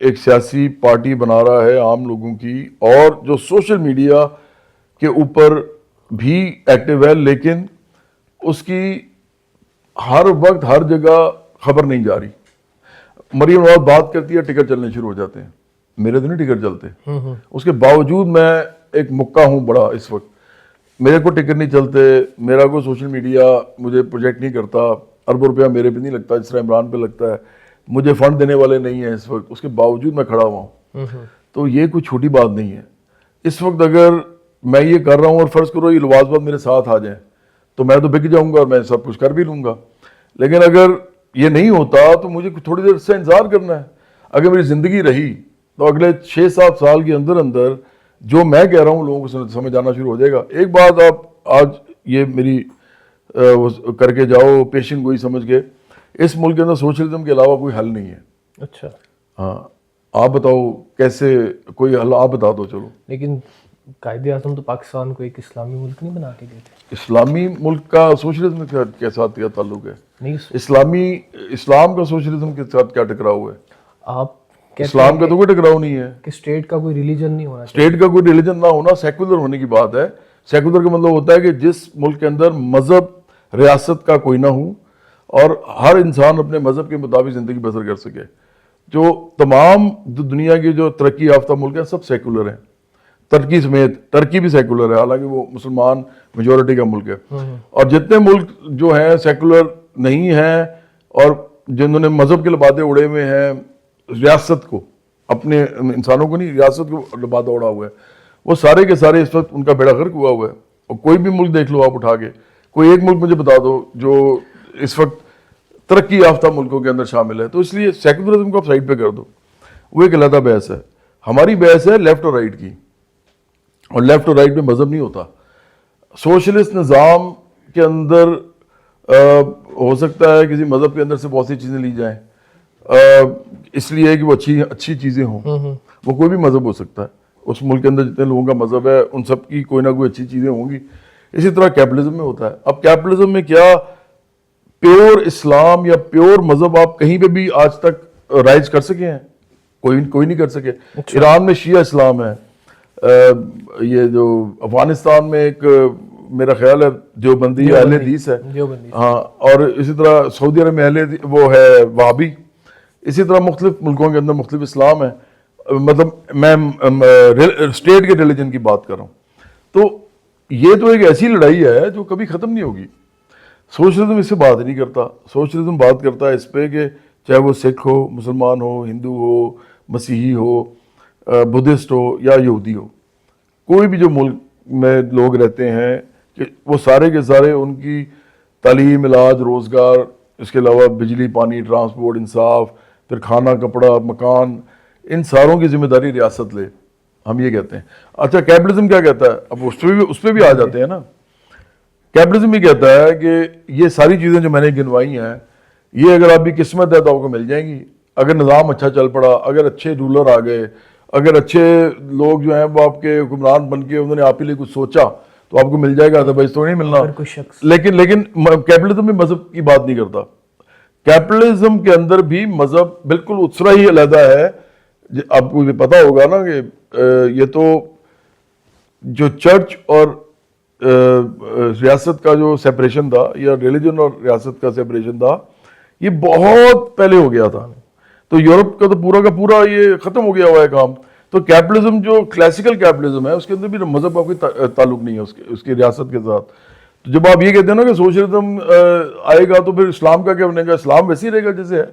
Speaker 2: ایک سیاسی پارٹی بنا رہا ہے عام لوگوں کی, اور جو سوشل میڈیا کے اوپر بھی ایکٹیو ہے, لیکن اس کی ہر وقت ہر جگہ خبر نہیں جا رہی. مریم نواز بات کرتی ہے, ٹکٹ چلنے شروع ہو جاتے ہیں. میرے تو نہیں ٹکٹ چلتے. اس کے باوجود میں ایک مکہ ہوں بڑا اس وقت, میرے کو ٹکٹ نہیں چلتے, میرا کوئی سوشل میڈیا مجھے پروجیکٹ نہیں کرتا, اربوں روپیہ میرے پہ نہیں لگتا جس طرح عمران پہ لگتا ہے, مجھے فنڈ دینے والے نہیں ہیں اس وقت. اس کے باوجود میں کھڑا ہوا ہوں. تو یہ کوئی چھوٹی بات نہیں ہے. اس وقت اگر میں یہ کر رہا ہوں اور فرض کرو یہ لوازمات میرے ساتھ آ جائیں تو میں تو بک جاؤں گا اور میں سب کچھ کر بھی لوں گا. لیکن اگر یہ نہیں ہوتا تو مجھے تھوڑی دیر سے انتظار کرنا ہے. اگر میری زندگی رہی تو اگلے 6-7 سال کے اندر اندر جو میں کہہ رہا ہوں لوگوں کو سمجھ آنا شروع ہو جائے گا. ایک بات آپ آج یہ میری کر کے جاؤ پیشن گوئی سمجھ کے, اس ملک کے اندر سوشلزم کے علاوہ کوئی حل نہیں ہے.
Speaker 1: اچھا,
Speaker 2: ہاں آپ بتاؤ کیسے کوئی حل, آپ بتا دو. چلو,
Speaker 1: لیکن قائد اعظم تو پاکستان کو ایک اسلامی ملک نہیں بنا کے گئے تھے.
Speaker 2: اسلامی ملک کا سوشلزم کے ساتھ کیا تعلق ہے؟
Speaker 1: نہیں,
Speaker 2: اسلام کا سوشلزم کے ساتھ کیا ٹکراؤ ہے؟
Speaker 1: آپ
Speaker 2: اسلام کا تو کوئی ٹکراؤ نہیں ہے
Speaker 1: کہ اسٹیٹ کا کوئی ریلیجن نہیں ہونا
Speaker 2: اسٹیٹ کا کوئی ریلیجن نہ ہونا سیکولر ہونے کی بات ہے. سیکولر کا مطلب ہوتا ہے کہ جس ملک کے اندر مذہب ریاست کا کوئی نہ ہو اور ہر انسان اپنے مذہب کے مطابق زندگی بسر کر سکے. جو تمام دنیا کی جو ترقی یافتہ ملک ہیں سب سیکولر ہیں, ترکی سمیت. ترکی بھی سیکولر ہے حالانکہ وہ مسلمان میجورٹی کا ملک ہے. اور جتنے ملک جو ہیں سیکولر نہیں ہیں اور جنہوں نے مذہب کے لبادے اڑے ہوئے ہیں, ریاست کو, اپنے انسانوں کو نہیں, ریاست کو لبادہ اڑا ہوا ہے, وہ سارے کے سارے اس وقت ان کا بیڑا غرق ہوا ہوا ہے. اور کوئی بھی ملک دیکھ لو آپ اٹھا کے, کوئی ایک ملک مجھے بتا دو جو اس وقت ترقی یافتہ ملکوں کے اندر شامل ہے. تو اس لیے سیکولرزم کو آپ سائڈ پہ کر دو, وہ ایک علیحدہ بحث ہے. ہماری بحث ہے لیفٹ اور رائٹ کی, اور لیفٹ اور رائٹ میں مذہب نہیں ہوتا. سوشلسٹ نظام کے اندر ہو سکتا ہے کسی مذہب کے اندر سے بہت سی چیزیں لی جائیں اس لیے کہ وہ اچھی چیزیں ہوں. وہ کوئی بھی مذہب ہو سکتا ہے, اس ملک کے اندر جتنے لوگوں کا مذہب ہے ان سب کی کوئی نہ کوئی اچھی چیزیں ہوں گی. اسی طرح کیپٹلزم میں ہوتا ہے. اب کیپٹلزم میں کیا پیور اسلام یا پیور مذہب آپ کہیں پہ بھی آج تک رائج کر سکے ہیں؟ کوئی نہیں کر سکے. ایران میں شیعہ اسلام ہے, یہ جو افغانستان میں ایک میرا خیال ہے دیوبندی اہل حدیث ہے, ہاں, اور اسی طرح سعودی عرب میں وہ ہے وہابی. اسی طرح مختلف ملکوں کے اندر مختلف اسلام ہے. مطلب میں اسٹیٹ کے ریلیجن کی بات کر رہا ہوں. تو یہ تو ایک ایسی لڑائی ہے جو کبھی ختم نہیں ہوگی. سوشلزم اس سے بات نہیں کرتا. سوشلزم بات کرتا ہے اس پہ کہ چاہے وہ سکھ ہو, مسلمان ہو, ہندو ہو, مسیحی ہو, بدھسٹ ہو یا یہودی ہو, کوئی بھی جو ملک میں لوگ رہتے ہیں کہ وہ سارے کے سارے ان کی تعلیم, علاج, روزگار, اس کے علاوہ بجلی, پانی, ٹرانسپورٹ, انصاف, پھر کھانا, کپڑا, مکان, ان ساروں کی ذمہ داری ریاست لے, ہم یہ کہتے ہیں. اچھا کیپٹلزم کیا کہتا ہے؟ اب اس پہ بھی آ جاتے ہیں نا. کیپٹلزم یہ کہتا ہے کہ یہ ساری چیزیں جو میں نے گنوائی ہیں یہ اگر آپ کی قسمت ہے تو آپ کو مل جائیں گی. اگر نظام اچھا چل پڑا, اگر اچھے رولر آ گئے, اگر اچھے لوگ جو ہیں وہ آپ کے حکمران بن کے انہوں نے آپ کے لیے کچھ سوچا تو آپ کو مل جائے گا, ادروائز تو نہیں ملنا. لیکن کیپٹلزم بھی مذہب کی بات نہیں کرتا. کیپٹلزم کے اندر بھی مذہب بالکل اتسرا ہی علیحدہ ہے. آپ کو یہ پتا ہوگا نا کہ یہ تو جو چرچ اور ریاست کا جو سیپریشن تھا, یا ریلیجن اور ریاست کا سیپریشن تھا, یہ بہت پہلے ہو گیا تھا. تو یورپ کا تو پورا کا پورا یہ ختم ہو گیا ہوا ہے کام. تو کیپٹلزم جو کلاسیکل کیپٹلزم ہے اس کے اندر بھی مذہب کا کوئی تعلق نہیں ہے اس کی ریاست کے ساتھ. تو جب آپ یہ کہتے ہیں نا کہ سوشلزم آئے گا تو پھر اسلام کا کیا بنے گا؟ اسلام ویسے ہی رہے گا جیسے ہے.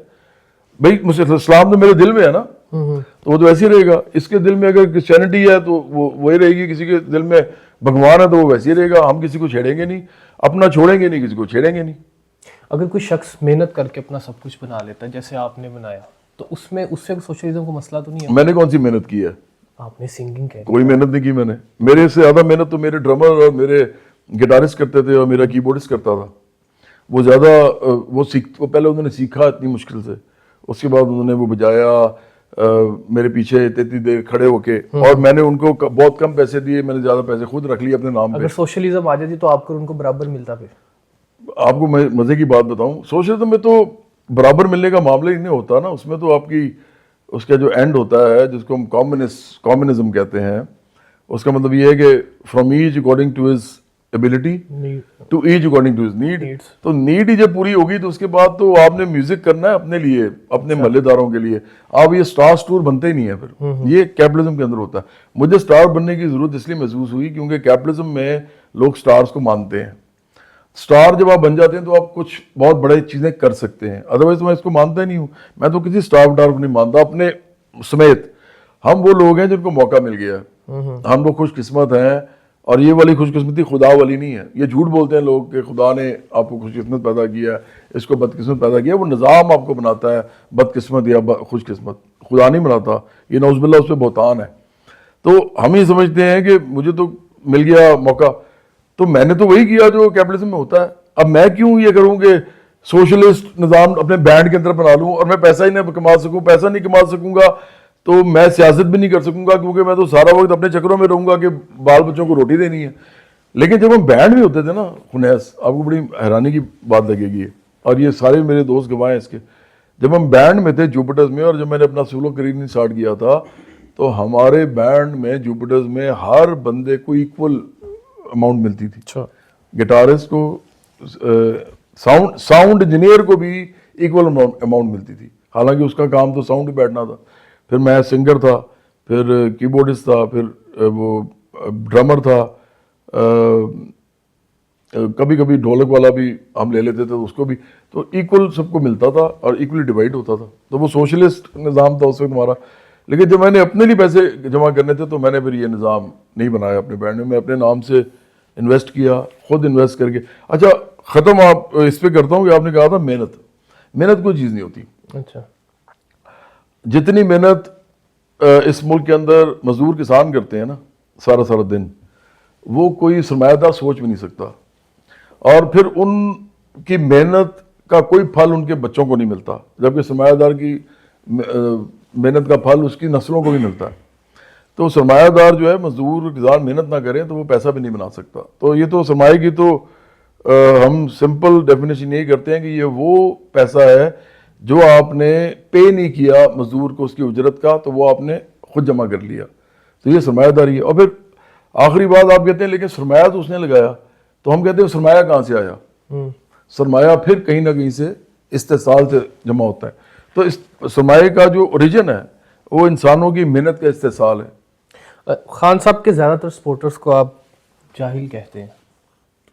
Speaker 2: بھائی اسلام تو میرے دل میں ہے نا, تو وہ تو ویسے ہی رہے گا. اس کے دل میں اگر کرسچینٹی ہے تو وہ وہی رہے گی, کسی کے دل میں بھگوان ہے تو وہ ویسے ہی رہے گا. ہم کسی کو چھیڑیں گے نہیں, اپنا چھوڑیں گے نہیں, کسی کو چھیڑیں گے نہیں.
Speaker 1: اگر کوئی شخص محنت کر کے اپنا سب کچھ بنا لیتا ہے جیسے آپ نے بنایا, تو اس سے سوشلزم کو مسئلہ تو نہیں ہے؟
Speaker 2: میں نے کون سی محنت کی ہے؟
Speaker 1: آپ نے سنگنگ کی.
Speaker 2: کوئی محنت نہیں کی میں نے. میرے سے زیادہ محنت تو میرے ڈرمر اور میرے گٹارسٹ کرتے تھے اور میرا کی بورڈسٹ کرتا تھا. وہ زیادہ وہ پہلے انہوں نے سیکھا اتنی مشکل سے, اس کے بعد انہوں نے وہ بجایا میرے پیچھے اتنی دیر کھڑے ہو کے, اور میں نے ان کو بہت کم پیسے دیے, میں نے زیادہ پیسے خود رکھ لیے اپنے نام پہ.
Speaker 1: اگر سوشلزم آ جاتی تو آپ کو ان کو برابر ملتا؟ پھر
Speaker 2: آپ کو میں مزے کی بات بتاؤں, سوشلزم میں تو برابر ملنے کا معاملہ ہی نہیں ہوتا نا. اس میں تو آپ کی اس کا جو اینڈ ہوتا ہے جس کو ہم کامونزم کہتے ہیں, اس کا مطلب یہ ہے کہ from H according to his ability to H according to his need. تو نیڈ ہی جب پوری ہوگی تو اس کے بعد تو آپ نے میوزک کرنا ہے اپنے لیے, اپنے محلے داروں کے لیے. آپ یہ اسٹارس ٹور بنتے ہی نہیں ہے پھر. یہ کیپٹلزم کے اندر ہوتا ہے. مجھے اسٹار بننے کی ضرورت اس لیے محسوس ہوئی کیونکہ کیپٹلزم میں لوگ اسٹارس کو مانتے ہیں. اسٹار جب آپ بن جاتے ہیں تو آپ کچھ بہت بڑے چیزیں کر سکتے ہیں, ادروائز میں اس کو مانتا ہی نہیں ہوں. میں تو کسی اسٹار وٹار کو نہیں مانتا اپنے سمیت. ہم وہ لوگ ہیں جن کو موقع مل گیا ہے, ہم لوگ خوش قسمت ہیں. اور یہ والی خوش قسمتی خدا والی نہیں ہے. یہ جھوٹ بولتے ہیں لوگ کہ خدا نے آپ کو خوش قسمت پیدا کیا ہے, اس کو بد قسمت پیدا کیا. وہ نظام آپ کو بناتا ہے بد قسمت یا خوش قسمت, خدا نہیں بناتا. یہ نعوذ باللہ اس پہ بہتان ہے. تو ہم یہ سمجھتے ہیں کہ مجھے تو مل گیا موقع تو میں نے تو وہی کیا جو کیپٹلزم میں ہوتا ہے. اب میں کیوں یہ کروں کہ سوشلسٹ نظام اپنے بینڈ کے اندر بنا لوں اور میں پیسہ ہی نہیں کما سکوں؟ پیسہ نہیں کما سکوں گا تو میں سیاست بھی نہیں کر سکوں گا, کیونکہ میں تو سارا وقت اپنے چکروں میں رہوں گا کہ بال بچوں کو روٹی دینی ہے. لیکن جب ہم بینڈ میں ہوتے تھے نا خنیس, آپ کو بڑی حیرانی کی بات لگے گی, اور یہ سارے میرے دوست گواہ ہیں اس کے, جب ہم بینڈ میں تھے جوپٹرز میں، اور جب میں نے اپنا سولو کریئر اسٹارٹ کیا تھا تو ہمارے بینڈ میں جوپٹرز میں ہر بندے کو ایکول اماؤنٹ ملتی تھی.
Speaker 1: اچھا.
Speaker 2: گٹارسٹ کو، ساؤنڈ انجینئر کو بھی ایکول اماؤنٹ ملتی تھی، حالانکہ اس کا کام تو ساؤنڈ ہی بیٹھنا تھا. پھر میں سنگر تھا، پھر کی بورڈسٹ تھا، پھر وہ ڈرمر تھا، کبھی کبھی ڈھولک والا بھی ہم لے لیتے تھے اس کو بھی. تو ایکول سب کو ملتا تھا اور ایکولی ڈیوائڈ ہوتا تھا. تو وہ سوشلسٹ نظام تھا اس وقت ہمارا. لیکن جب میں نے اپنے لیے پیسے جمع کرنے تھے تو میں نے پھر یہ نظام نہیں بنایا اپنے بینڈ میں. میں اپنے نام سے انویسٹ کیا، خود انویسٹ کر کے. اچھا ختم آپ اس پہ کرتا ہوں کہ آپ نے کہا تھا محنت کوئی چیز نہیں ہوتی.
Speaker 1: اچھا.
Speaker 2: جتنی محنت اس ملک کے اندر مزدور کسان کرتے ہیں نا سارا دن، وہ کوئی سرمایہ دار سوچ بھی نہیں سکتا. اور پھر ان کی محنت کا کوئی پھل ان کے بچوں کو نہیں ملتا، جبکہ سرمایہ دار کی محنت کا پھل اس کی نسلوں کو بھی ملتا ہے. تو سرمایہ دار جو ہے، مزدور کسان محنت نہ کریں تو وہ پیسہ بھی نہیں بنا سکتا. تو یہ تو سرمایہ کی تو ہم سمپل ڈیفینیشن یہی کرتے ہیں کہ یہ وہ پیسہ ہے جو آپ نے پے نہیں کیا مزدور کو اس کی اجرت کا، تو وہ آپ نے خود جمع کر لیا. تو یہ سرمایہ داری ہے. اور پھر آخری بات آپ کہتے ہیں لیکن سرمایہ تو اس نے لگایا، تو ہم کہتے ہیں سرمایہ کہاں سے آیا؟ سرمایہ پھر کہیں نہ کہیں سے استحصال سے جمع ہوتا ہے. تو اس سرمایہ کا جو اوریجن ہے وہ انسانوں کی محنت کا استحصال ہے.
Speaker 1: خان صاحب کے زیادہ تر سپورٹرز کو آپ جاہل کہتے ہیں.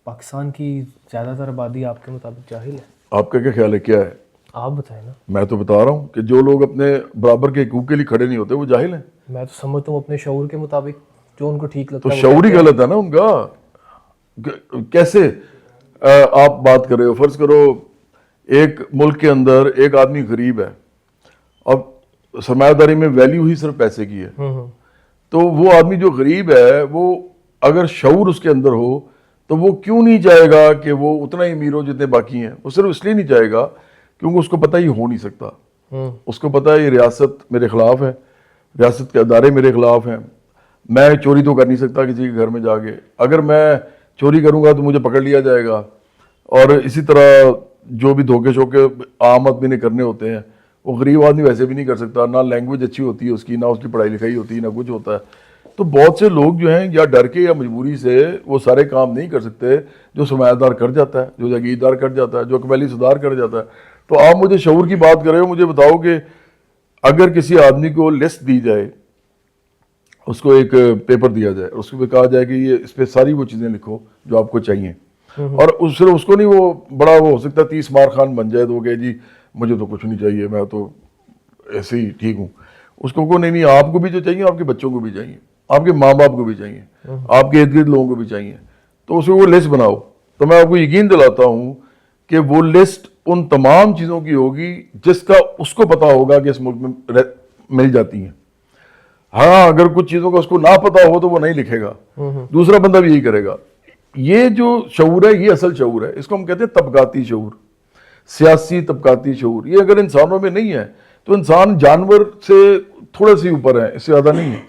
Speaker 1: پاکستان کی زیادہ تر آبادی آپ کے مطابق جاہل ہے؟
Speaker 2: آپ کا کیا خیال ہے، کیا ہے؟
Speaker 1: آپ بتائیں نا.
Speaker 2: میں تو بتا رہا ہوں کہ جو لوگ اپنے برابر کے حقوق کے لیے کھڑے نہیں ہوتے وہ جاہل ہیں.
Speaker 1: میں تو سمجھتا ہوں اپنے شعور کے مطابق جو ان کو ٹھیک لگتا
Speaker 2: تو
Speaker 1: ہے.
Speaker 2: شعور ہی غلط ہے نا ان کا. کیسے آپ بات کر رہے ہو؟ فرض کرو ایک ملک کے اندر ایک آدمی غریب ہے، اب سرمایہ داری میں ویلیو ہی صرف پیسے کی ہے. تو وہ آدمی جو غریب ہے، وہ اگر شعور اس کے اندر ہو تو وہ کیوں نہیں چاہے گا کہ وہ اتنا ہی امیر ہو جتنے باقی ہیں؟ وہ صرف اس لیے نہیں چاہے گا کیونکہ اس کو پتہ ہی ہو نہیں سکتا. اس کو پتہ ہے یہ ریاست میرے خلاف ہے، ریاست کے ادارے میرے خلاف ہیں، میں چوری تو کر نہیں سکتا کسی کے گھر میں جا کے. اگر میں چوری کروں گا تو مجھے پکڑ لیا جائے گا. اور اسی طرح جو بھی دھوکے شوکے عام آدمی نے کرنے ہوتے ہیں وہ غریب آدمی ویسے بھی نہیں کر سکتا. نہ لینگویج اچھی ہوتی ہے اس کی، نہ اس کی پڑھائی لکھائی ہوتی ہے، نہ کچھ ہوتا ہے. تو بہت سے لوگ جو ہیں یا ڈر کے یا مجبوری سے وہ سارے کام نہیں کر سکتے جو سرمایہ دار کر جاتا ہے، جو جاگیردار کر جاتا ہے، جو قبیلی سردار کر جاتا ہے. تو آپ مجھے شعور کی بات کر رہے ہو، مجھے بتاؤ کہ اگر کسی آدمی کو لسٹ دی جائے، اس کو ایک پیپر دیا جائے، اس کو کہا جائے کہ یہ اس پہ ساری وہ چیزیں لکھو جو آپ کو چاہیے، اور صرف اس کو نہیں، وہ بڑا وہ ہو سکتا ہے 30 مار خان بن جائے تو وہ کہے جی مجھے تو کچھ نہیں چاہیے، میں تو ایسے ہی ٹھیک ہوں. اس کو نہیں، آپ کو بھی جو چاہیے آپ کے بچوں کو بھی چاہیے، آپ کے ماں باپ کو بھی چاہیے، آپ کے ارد گرد لوگوں کو بھی چاہیے. تو اس کو وہ لسٹ بناؤ. تو میں آپ کو یقین دلاتا ہوں کہ وہ لسٹ ان تمام چیزوں کی ہوگی جس کا اس کو پتا ہوگا کہ اس ملک میں مل جاتی ہیں. ہاں اگر کچھ چیزوں کا اس کو نہ پتا ہو تو وہ نہیں لکھے گا، دوسرا بندہ بھی یہی کرے گا. یہ جو شعور ہے یہ اصل شعور ہے. اس کو ہم کہتے ہیں طبقاتی شعور، سیاسی طبقاتی شعور. یہ اگر انسانوں میں نہیں ہے تو انسان جانور سے تھوڑے سے اوپر ہے، اس سے زیادہ نہیں ہے.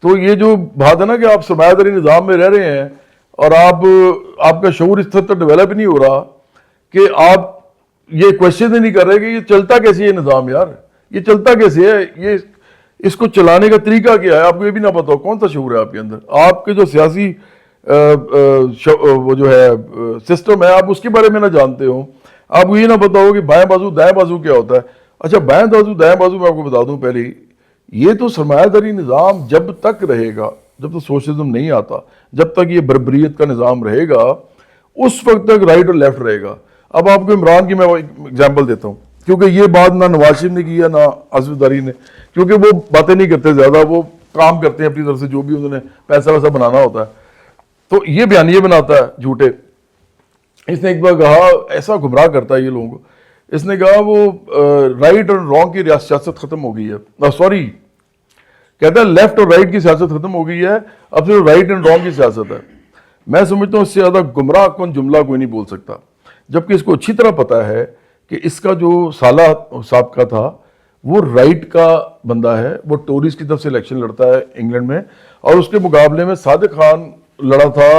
Speaker 2: تو یہ جو بات ہے نا کہ آپ سرمایہ داری نظام میں رہ رہے ہیں اور آپ کا شعور اس حد تک ڈیولپ نہیں ہو رہا کہ آپ یہ کوشچن ہی نہیں کر رہے کہ یہ چلتا کیسے ہے یہ نظام. یار یہ چلتا کیسے ہے، یہ اس کو چلانے کا طریقہ کیا ہے، آپ کو یہ بھی نہ پتا ہو. کون سا شعور ہے آپ کے اندر؟ آپ کے جو سیاسی وہ جو ہے سسٹم ہے، آپ اس کے بارے میں نہ جانتے ہو. آپ کو یہ نہ پتا ہو کہ بائیں بازو دائیں بازو کیا ہوتا ہے. اچھا بائیں بازو دائیں بازو میں آپ کو بتا دوں پہلے، یہ تو سرمایہ داری نظام جب تک رہے گا، جب تک سوشلزم نہیں آتا، جب تک یہ بربریت کا نظام رہے گا، اس وقت تک رائٹ اور لیفٹ رہے گا. اب آپ کو عمران کی میں اگزامپل دیتا ہوں، کیونکہ یہ بات نہ نواز شریف نے کی ہے نہ آصف زرداری نے، کیونکہ وہ باتیں نہیں کرتے زیادہ، وہ کام کرتے ہیں اپنی طرف سے جو بھی انہوں نے پیسہ ویسا بنانا ہوتا ہے. تو یہ بیانیے بناتا ہے جھوٹے. اس نے ایک بار کہا، ایسا گمراہ کرتا ہے یہ لوگوں کو، اس نے کہا وہ رائٹ اور رانگ کی سیاست ختم ہو گئی ہے. سوری، کہتا ہے لیفٹ اور رائٹ کی سیاست ختم ہو گئی ہے، اب صرف رائٹ اینڈ رانگ کی سیاست ہے. میں سمجھتا ہوں اس سے زیادہ گمراہ کن جملہ کوئی نہیں بول سکتا، جبکہ اس کو اچھی طرح پتا ہے کہ اس کا جو سالہ سابقہ تھا وہ رائٹ کا بندہ ہے. وہ ٹوریز کی طرف سے الیکشن لڑتا ہے انگلینڈ میں، اور اس کے مقابلے میں صادق خان لڑا تھا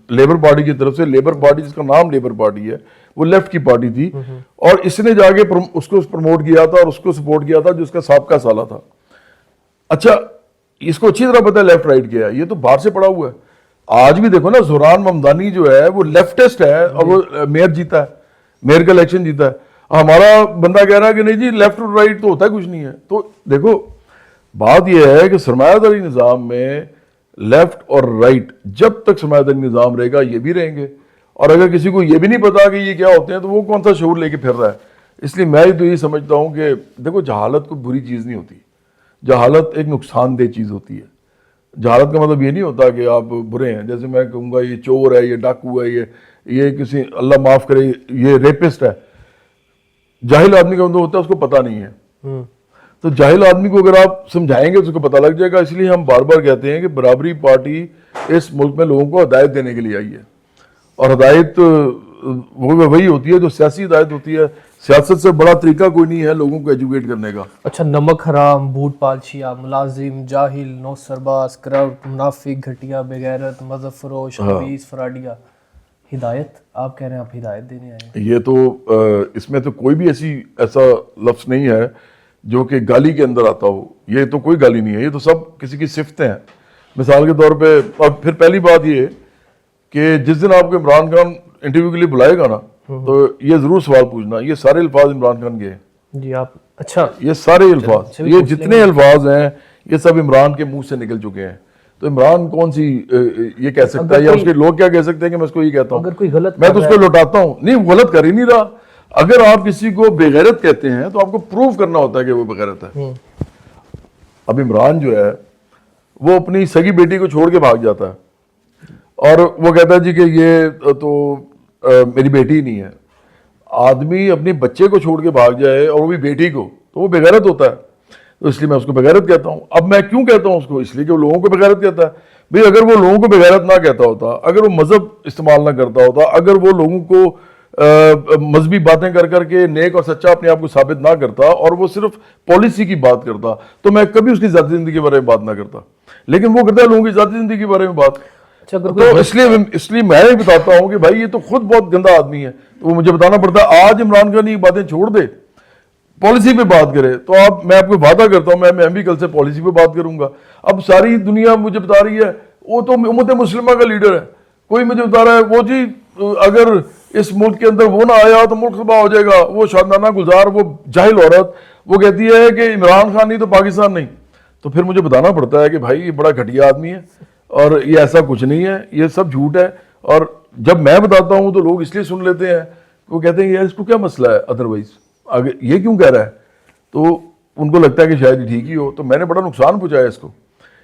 Speaker 2: لیبر پارٹی کی طرف سے. لیبر پارٹی جس کا نام لیبر پارٹی ہے، وہ لیفٹ کی پارٹی تھی اور اس نے جا کے اس کو پروموٹ کیا تھا اور اس کو سپورٹ کیا تھا جو اس کا سابقہ سالہ تھا. اچھا اس کو اچھی طرح پتا ہے لیفٹ رائٹ کیا ہے, یہ تو باہر سے پڑا ہوا ہے. آج بھی دیکھو نا زہران ممدانی جو ہے وہ لیفٹسٹ ہے اور وہ میئر جیتا ہے, میئر کا الیکشن جیتا ہے. ہمارا بندہ کہہ رہا ہے کہ نہیں جی لیفٹ اور رائٹ تو ہوتا ہے کچھ نہیں ہے. تو دیکھو بات یہ ہے کہ سرمایہ داری نظام میں لیفٹ اور رائٹ جب تک سرمایہ داری نظام رہے گا یہ بھی رہیں گے, اور اگر کسی کو یہ بھی نہیں پتا کہ یہ کیا ہوتے ہیں تو وہ کون سا شعور لے کے پھر رہا ہے. اس لیے میں تو یہ سمجھتا ہوں کہ دیکھو جہالت کوئی بری چیز نہیں ہوتی, جہالت ایک نقصان دہ چیز ہوتی ہے. جہالت کا مطلب یہ نہیں ہوتا کہ آپ برے ہیں, جیسے میں کہوں گا یہ چور ہے, یہ ڈاکو ہے, یہ کسی اللہ معاف کرے یہ ریپسٹ ہے. جاہل آدمی کا مطلب ہوتا ہے اس کو پتہ نہیں ہے. تو جاہل آدمی کو اگر آپ سمجھائیں گے تو اس کو پتہ لگ جائے گا. اس لیے ہم بار بار کہتے ہیں کہ برابری پارٹی اس ملک میں لوگوں کو ہدایت دینے کے لیے آئی ہے, اور ہدایت وہی ہوتی ہے جو سیاسی ہدایت ہوتی ہے. سیاست سے بڑا طریقہ کوئی نہیں ہے لوگوں کو ایجوکیٹ کرنے کا.
Speaker 1: اچھا نمک حرام, بوٹ پالشیا, ملازم, جاہل, نو سرباز, کرپٹ, منافق, گھٹیا, بغیرت, مذہب فروش, خبیث, فراڈیا, ہدایت آپ کہہ رہے ہیں آپ ہدایت دینے آئے ہیں.
Speaker 2: یہ تو اس میں تو کوئی بھی ایسا لفظ نہیں ہے جو کہ گالی کے اندر آتا ہو. یہ تو کوئی گالی نہیں ہے, یہ تو سب کسی کی صفتیں ہیں. مثال کے طور پہ, اور پھر پہلی بات یہ کہ جس دن آپ کو عمران خان انٹرویو کے لیے بلائے گا نا تو یہ ضرور سوال پوچھنا یہ سارے الفاظ عمران خان کے ہیں.
Speaker 1: جی آپ اچھا
Speaker 2: یہ سارے الفاظ, یہ جتنے الفاظ ہیں یہ سب عمران کے منہ سے نکل چکے ہیں. تو عمران کون سی یہ کہہ سکتا ہے, یا اس کے لوگ کیا کہہ سکتے ہیں کہ میں اس کو یہ کہتا ہوں,
Speaker 1: اگر کوئی غلط
Speaker 2: میں تو اس کو لوٹاتا ہوں. نہیں غلط کر ہی نہیں رہا. اگر آپ کسی کو بےغیرت کہتے ہیں تو آپ کو پروف کرنا ہوتا ہے کہ وہ بےغیرت ہے. اب عمران جو ہے وہ اپنی سگی بیٹی کو چھوڑ کے بھاگ جاتا ہے اور وہ کہتا ہے جی کہ یہ تو میری بیٹی ہی نہیں ہے. آدمی اپنی بچے کو چھوڑ کے بھاگ جائے اور وہ بھی بیٹی کو, تو وہ بےغیرت ہوتا ہے. تو اس لیے میں اس کو بےغیرت کہتا ہوں. اب میں کیوں کہتا ہوں اس کو, اس لیے کہ وہ لوگوں کو بےغیرت کہتا ہے. بھئی اگر وہ لوگوں کو بےغیرت نہ کہتا ہوتا, اگر وہ مذہب استعمال نہ کرتا ہوتا, اگر وہ لوگوں کو مذہبی باتیں کر کر کے نیک اور سچا اپنے آپ کو ثابت نہ کرتا اور وہ صرف پالیسی کی بات کرتا, تو میں کبھی اس کی ذاتی زندگی کے بارے میں بات نہ کرتا. لیکن وہ کرتا ہے لوگوں کی ذاتی زندگی کے بارے میں بات. تو اس لیے میں ہی بتاتا ہوں کہ بھائی یہ تو خود بہت گندا آدمی ہے, تو وہ مجھے بتانا پڑتا ہے. آج عمران خان یہ باتیں چھوڑ دے, پالیسی پہ بات کرے, تو میں آپ کو وعدہ کرتا ہوں میں بھی کل سے پالیسی پہ بات کروں گا. اب ساری دنیا مجھے بتا رہی ہے وہ تو امت مسلمہ کا لیڈر ہے, کوئی مجھے بتا رہا ہے وہ جی اگر اس ملک کے اندر وہ نہ آیا تو ملک تباہ ہو جائے گا. وہ شادانہ گلزار, وہ جاہل عورت, وہ کہتی ہے کہ عمران خان نہیں تو پاکستان نہیں. تو پھر مجھے بتانا پڑتا ہے کہ بھائی یہ بڑا گھٹیا آدمی ہے اور یہ ایسا کچھ نہیں ہے, یہ سب جھوٹ ہے. اور جب میں بتاتا ہوں تو لوگ اس لیے سن لیتے ہیں, وہ کہتے ہیں یار اس کو کیا مسئلہ ہے ادروائز, آگے یہ کیوں کہہ رہا ہے, تو ان کو لگتا ہے کہ شاید یہ ٹھیک ہی ہو. تو میں نے بڑا نقصان پہنچایا اس کو.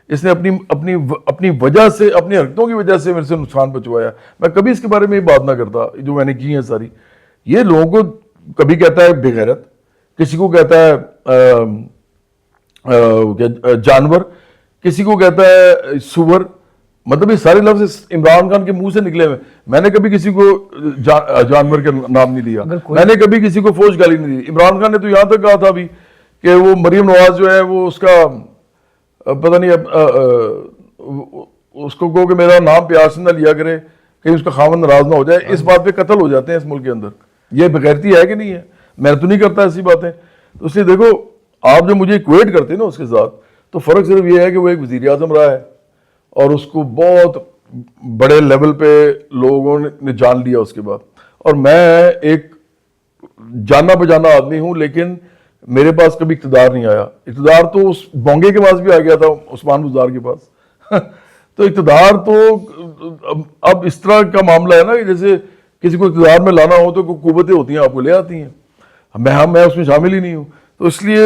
Speaker 2: اس نے اپنی وجہ سے, اپنی حرکتوں کی وجہ سے میرے سے نقصان پہنچوایا. میں کبھی اس کے بارے میں یہ بات نہ کرتا جو میں نے کی ہیں ساری. یہ لوگوں کو کبھی کہتا ہے بےغیرت, کسی کو کہتا ہے جانور, کسی کو کہتا ہے سور. مطلب یہ سارے لفظ عمران خان کے منہ سے نکلے ہوئے. میں نے کبھی کسی کو جانور کا نام نہیں دیا, میں نے کبھی کسی کو فوج گالی نہیں دی. عمران خان نے تو یہاں تک کہا تھا ابھی کہ وہ مریم نواز جو ہے وہ اس کا پتہ نہیں, اس کو کہو کہ میرا نام پیار سے نہ لیا کرے کہیں اس کا خاوند ناراض نہ ہو جائے. اس بات پہ قتل ہو جاتے ہیں اس ملک کے اندر. یہ بغیرتی ہے کہ نہیں ہے؟ میں تو نہیں کرتا ایسی باتیں. تو اس لیے دیکھو آپ جو مجھے ایکویٹ کرتے ہیں نا اس کے ساتھ, تو فرق صرف یہ ہے کہ وہ ایک وزیر اعظم رہا ہے اور اس کو بہت بڑے لیول پہ لوگوں نے جان لیا اس کے بعد. اور میں ایک جانا بجانا آدمی ہوں, لیکن میرے پاس کبھی اقتدار نہیں آیا. اقتدار تو اس بونگے کے پاس بھی آ گیا تھا, عثمان بزدار کے پاس. تو اقتدار تو اب اس طرح کا معاملہ ہے نا کہ جیسے کسی کو اقتدار میں لانا ہو تو کوئی قوتیں ہوتی ہیں آپ کو لے آتی ہیں. میں اس میں شامل ہی نہیں ہوں. تو اس لیے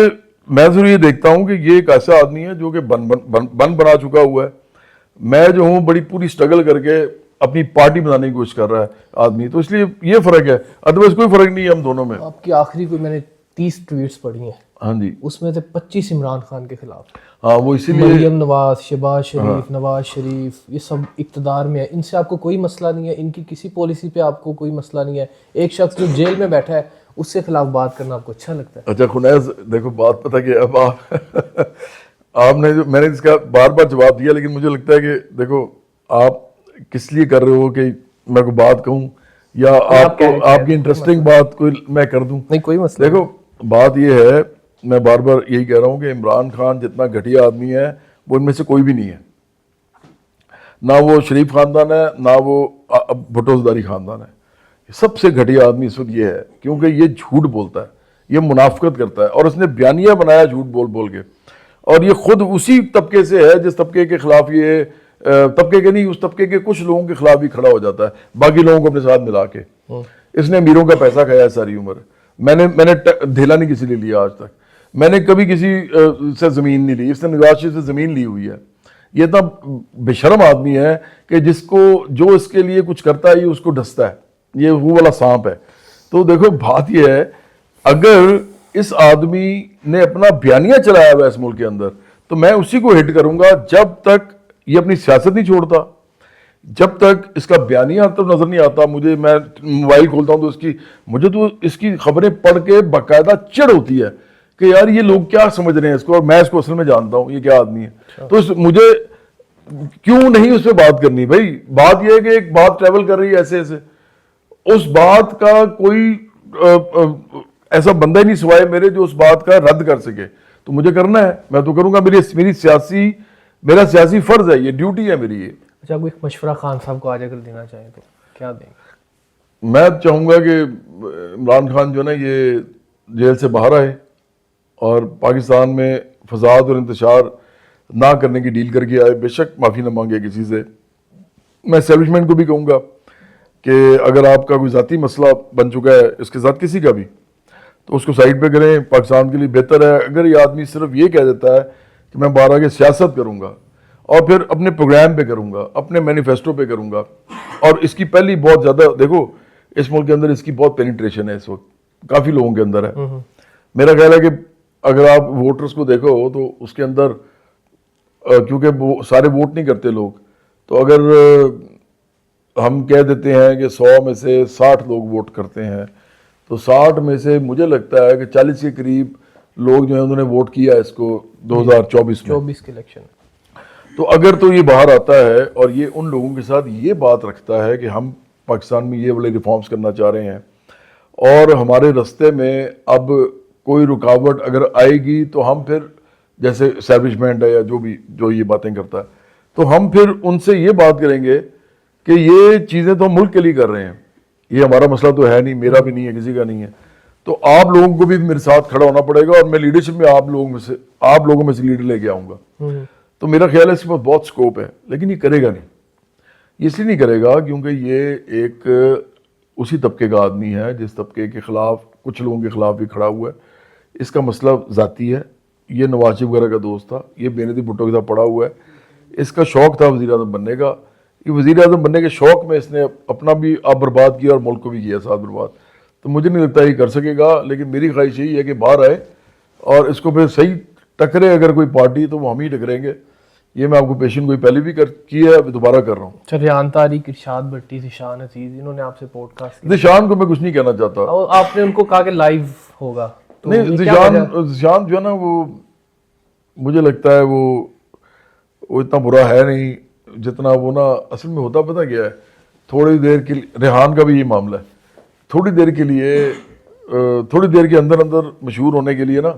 Speaker 2: میں ضرور یہ دیکھتا ہوں کہ یہ ایک ایسا آدمی ہے جو کہ بن بنا چکا ہوا ہے. میں جو ہوں بڑی پوری سٹرگل کر کے اپنی پارٹی بنانے کی کوشش کر رہا ہے آدمی. تو اس لیے یہ فرق ہے, ادروائز کوئی فرق نہیں ہے ہم دونوں میں.
Speaker 1: آپ کی آخری کوئی میں نے 30 ٹویٹس پڑھی ہیں,
Speaker 2: ہاں جی,
Speaker 1: اس میں سے 25 عمران خان کے خلاف.
Speaker 2: ہاں وہ اسی لیے
Speaker 1: مریم نواز, شہباز شریف, نواز شریف, یہ سب اقتدار میں ہے, ان سے آپ کو کوئی مسئلہ نہیں ہے, ان کی کسی پالیسی پہ آپ کو کوئی مسئلہ نہیں ہے. ایک شخص جو جیل میں بیٹھا ہے اس کے خلاف بات کرنا آپ کو اچھا لگتا ہے.
Speaker 2: اچھا خنیز دیکھو بات پتہ کہ اب آپ نے میں نے اس کا بار بار جواب دیا, لیکن مجھے لگتا ہے کہ دیکھو آپ کس لیے کر رہے ہو کہ میں کوئی بات کہوں یا آپ کو آپ کی انٹرسٹنگ بات کوئی میں کر دوں.
Speaker 1: نہیں کوئی مسئلہ.
Speaker 2: دیکھو بات یہ ہے, میں بار بار یہی کہہ رہا ہوں کہ عمران خان جتنا گھٹیا آدمی ہے وہ ان میں سے کوئی بھی نہیں ہے. نہ وہ شریف خاندان ہے, نہ وہ بھٹو زرداری خاندان ہے. سب سے گھٹیا آدمی اس وقت یہ ہے, کیونکہ یہ جھوٹ بولتا ہے, یہ منافقت کرتا ہے, اور اس نے بیانیہ بنایا جھوٹ بول بول کے. اور یہ خود اسی طبقے سے ہے جس طبقے کے خلاف یہ طبقے کے نہیں, اس طبقے کے کچھ لوگوں کے خلاف بھی کھڑا ہو جاتا ہے, باقی لوگوں کو اپنے ساتھ ملا کے. اس نے امیروں کا پیسہ کھایا ہے ساری عمر. میں نے دھیلا نہیں کسی نے لیا آج تک. میں نے کبھی کسی سے زمین نہیں لی. اس نے نواز شریف سے زمین لی ہوئی ہے. یہ اتنا بے شرم آدمی ہے کہ جس کو جو اس کے لیے کچھ کرتا ہے یہ اس کو ڈستا ہے. یہ وہ والا سانپ ہے. تو دیکھو بات یہ ہے, اگر اس آدمی نے اپنا بیانیہ چلایا ہوا ہے اس ملک کے اندر, تو میں اسی کو ہٹ کروں گا جب تک یہ اپنی سیاست نہیں چھوڑتا, جب تک اس کا بیانیہ ہر طرف نظر نہیں آتا. میں موبائل کھولتا ہوں تو مجھے تو اس کی خبریں پڑھ کے باقاعدہ چڑ ہوتی ہے کہ یار یہ لوگ کیا سمجھ رہے ہیں اس کو, اور میں اس کو اصل میں جانتا ہوں یہ کیا آدمی ہے. تو مجھے کیوں نہیں اس پہ بات کرنی بھائی. بات یہ ہے کہ ایک بات ٹریول کر رہی ہے ایسے ایسے, اس بات کا کوئی ایسا بندہ ہی نہیں سوائے میرے جو اس بات کا رد کر سکے. تو مجھے کرنا ہے, میں تو کروں گا. میرا سیاسی فرض ہے, یہ ڈیوٹی ہے میری. یہ
Speaker 1: اچھا, کوئی مشورہ خان صاحب کو آج اگر دینا چاہیں تو کیا دیں گے؟
Speaker 2: میں چاہوں گا کہ عمران خان جو ہے نا یہ جیل سے باہر آئے اور پاکستان میں فساد اور انتشار نہ کرنے کی ڈیل کر کے آئے. بے شک معافی نہ مانگے کسی سے. میں اسٹیبلشمنٹ کو بھی کہوں گا کہ اگر آپ کا کوئی ذاتی مسئلہ بن چکا ہے اس کے ساتھ کسی کا بھی, تو اس کو سائڈ پہ کریں. پاکستان کے لیے بہتر ہے. اگر یہ آدمی صرف یہ کہہ دیتا ہے کہ میں باہر آگے سیاست کروں گا اور پھر اپنے پروگرام پہ کروں گا, اپنے مینیفیسٹو پہ کروں گا, اور اس کی پہلی بہت زیادہ دیکھو اس ملک کے اندر اس کی بہت پینیٹریشن ہے اس وقت, کافی لوگوں کے اندر ہے. میرا خیال ہے کہ اگر آپ ووٹرز کو دیکھو تو اس کے اندر کیونکہ وہ سارے ووٹ نہیں کرتے لوگ, تو اگر ہم کہہ دیتے ہیں کہ 100 میں سے 60 لوگ ووٹ کرتے ہیں, تو 60 میں سے مجھے لگتا ہے کہ 40 کے قریب لوگ جو ہیں انہوں نے ووٹ کیا اس کو 2024
Speaker 1: کے الیکشن.
Speaker 2: تو اگر تو یہ باہر آتا ہے اور یہ ان لوگوں کے ساتھ یہ بات رکھتا ہے کہ ہم پاکستان میں یہ والے ریفارمز کرنا چاہ رہے ہیں, اور ہمارے رستے میں اب کوئی رکاوٹ اگر آئے گی تو ہم پھر جیسے اسٹیبلشمنٹ ہے یا جو یہ باتیں کرتا ہے, تو ہم پھر ان سے یہ بات کریں گے کہ یہ چیزیں تو ہم ملک کے لیے کر رہے ہیں, یہ ہمارا مسئلہ تو ہے نہیں, میرا بھی نہیں ہے, کسی کا نہیں ہے. تو آپ لوگوں کو بھی میرے ساتھ کھڑا ہونا پڑے گا, اور میں لیڈرشپ میں آپ لوگوں میں سے لیڈر لے کے آؤں گا. تو میرا خیال ہے اس کے پاس بہت سکوپ ہے, لیکن یہ کرے گا نہیں. یہ اس لیے نہیں کرے گا کیونکہ یہ ایک اسی طبقے کا آدمی ہے جس طبقے کے خلاف کچھ لوگوں کے خلاف بھی کھڑا ہوا ہے. اس کا مسئلہ ذاتی ہے. یہ نواز شریف وغیرہ کا دوست تھا, یہ بے نظیر بھٹو کے ساتھ پڑا ہوا ہے. اس کا شوق تھا وزیر اعظم بننے کا. یہ وزیر اعظم بننے کے شوق میں اس نے اپنا بھی آپ برباد کیا اور ملک کو بھی کیا ساتھ برباد. تو مجھے نہیں لگتا یہ کر سکے گا, لیکن میری خواہش یہی ہے کہ باہر آئے اور اس کو پھر صحیح ٹکرے. اگر کوئی پارٹی تو وہ ہم ہی ٹکریں گے. یہ میں آپ کو پیشن کوئی پہلے بھی کی ہے, دوبارہ کر رہا ہوں.
Speaker 1: اچھا, ریحان طارق, ارشاد بھٹی, ذیشان عزیز, انہوں نے آپ سے پوڈ کاسٹ کیا.
Speaker 2: ذیشان کو میں کچھ نہیں کہنا چاہتا.
Speaker 1: آپ نے ان کو کہا کہ لائیو ہوگا.
Speaker 2: نہیں, ذیشان جو ہے نا وہ مجھے لگتا ہے وہ اتنا برا ہے نہیں جتنا وہ نا اصل میں ہوتا. پتہ کیا ہے, تھوڑی دیر کے لیے ریحان کا بھی یہ معاملہ ہے. تھوڑی دیر کے اندر مشہور ہونے کے لیے نا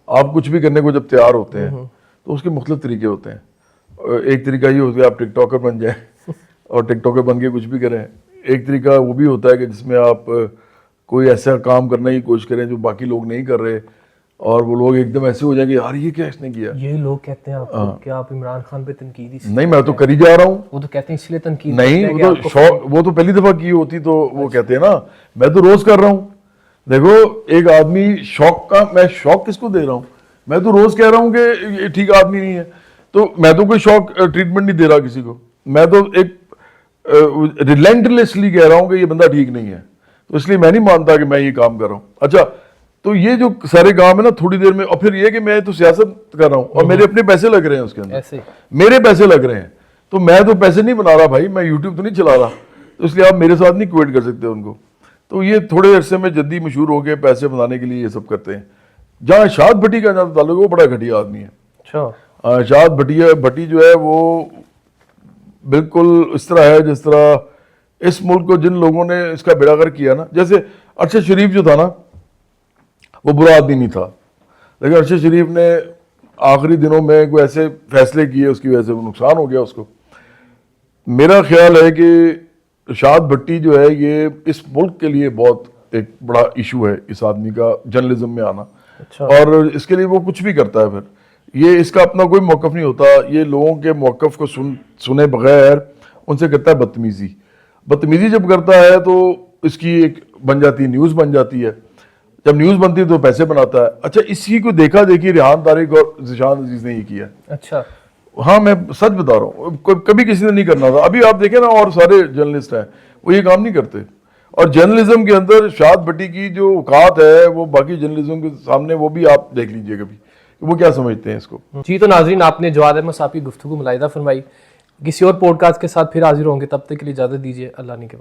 Speaker 2: آپ کچھ بھی کرنے کو جب تیار ہوتے ہیں تو اس کے مختلف طریقے ہوتے ہیں. ایک طریقہ یہ ہوتا ہے آپ ٹک ٹاکر بن جائیں اور ٹک ٹاکر بن کے کچھ بھی کریں. ایک طریقہ وہ بھی ہوتا ہے کہ جس میں آپ کوئی ایسا کام کرنے کی کوشش کریں جو باقی لوگ نہیں کر رہے, اور وہ لوگ ایک دم ایسے ہو جائیں کہ یار یہ کیا اس نے کیا.
Speaker 1: یہ لوگ کہتے ہیں آپ کو کہ آپ عمران خان پہ تنقیدی.
Speaker 2: نہیں, میں تو کری جا رہا ہوں.
Speaker 1: وہ تو کہتے ہیں اس لیے تنقید
Speaker 2: نہیں, وہ تو پہلی دفعہ کی ہوتی تو وہ کہتے ہیں نا, میں تو روز کر رہا ہوں. دیکھو ایک آدمی شوق کا, میں شوق کس کو دے رہا ہوں, میں تو روز کہہ رہا ہوں کہ یہ ٹھیک آدمی نہیں ہے. تو میں تو کوئی شوق ٹریٹمنٹ نہیں دے رہا کسی کو, میں تو ایک ریلینٹلیسلی کہہ رہا ہوں کہ یہ بندہ ٹھیک نہیں ہے. تو اس لیے میں نہیں مانتا کہ میں یہ کام کر رہا ہوں. اچھا, تو یہ جو سارے کام ہے نا تھوڑی دیر میں, اور پھر یہ کہ میں تو سیاست کر رہا ہوں اور میرے اپنے پیسے لگ رہے ہیں اس کے اندر, میرے پیسے لگ رہے ہیں. تو میں تو پیسے نہیں بنا رہا بھائی, میں یوٹیوب تو نہیں چلا رہا, تو اس لیے آپ میرے ساتھ نہیں کویٹ کر سکتے ان کو. تو یہ تھوڑے عرصے میں جدی مشہور ہو کے پیسے بنانے کے لیے یہ سب کرتے ہیں. جہاں ارشاد بھٹی کا جہاں تعلق ہے وہ بڑا گھٹیا آدمی ہے.
Speaker 1: اچھا,
Speaker 2: ارشاد بھٹی جو ہے وہ بالکل اس طرح ہے جس طرح اس ملک کو جن لوگوں نے اس کا بیڑا غرق کیا نا، جیسے ارشد شریف جو تھا نا، وہ برا آدمی نہیں تھا، لیکن ارشد شریف نے آخری دنوں میں کوئی ایسے فیصلے کیے اس کی وجہ سے وہ نقصان ہو گیا اس کو. میرا خیال ہے کہ ارشاد بھٹی جو ہے یہ اس ملک کے لیے بہت ایک بڑا ایشو ہے، اس آدمی کا جرنلزم میں آنا.
Speaker 1: اچھا.
Speaker 2: اور اس کے لیے وہ کچھ بھی کرتا ہے، پھر یہ اس کا اپنا کوئی موقف نہیں ہوتا، یہ لوگوں کے موقف کو سنے بغیر ان سے کرتا ہے بدتمیزی. بدتمیزی جب کرتا ہے تو اس کی ایک بن جاتی ہے، نیوز بن جاتی ہے. جب نیوز بنتی ہے تو پیسے بناتا ہے. اچھا، اسی کو دیکھا دیکھی ریحان طارق اور ذیشان عزیز نے یہ کیا.
Speaker 1: اچھا.
Speaker 2: ہاں میں سچ بتا رہا ہوں، کبھی کسی نے نہیں کرنا تھا. ابھی آپ دیکھیں نا، اور سارے جرنلسٹ ہیں وہ یہ کام نہیں کرتے. اور جرنلزم کے اندر ارشاد بھٹی کی جو اوقات ہے وہ باقی جرنلزم کے سامنے وہ بھی آپ دیکھ لیجئے کبھی کہ وہ کیا سمجھتے ہیں اس کو.
Speaker 1: جی تو ناظرین، آپ نے جواد احمد صاحب کی گفتگو ملاحظہ فرمائی. کسی اور پوڈ کاسٹ کے ساتھ پھر حاضر ہوں گے، تب تک کے لیے اجازت دیجیے. اللہ نے کے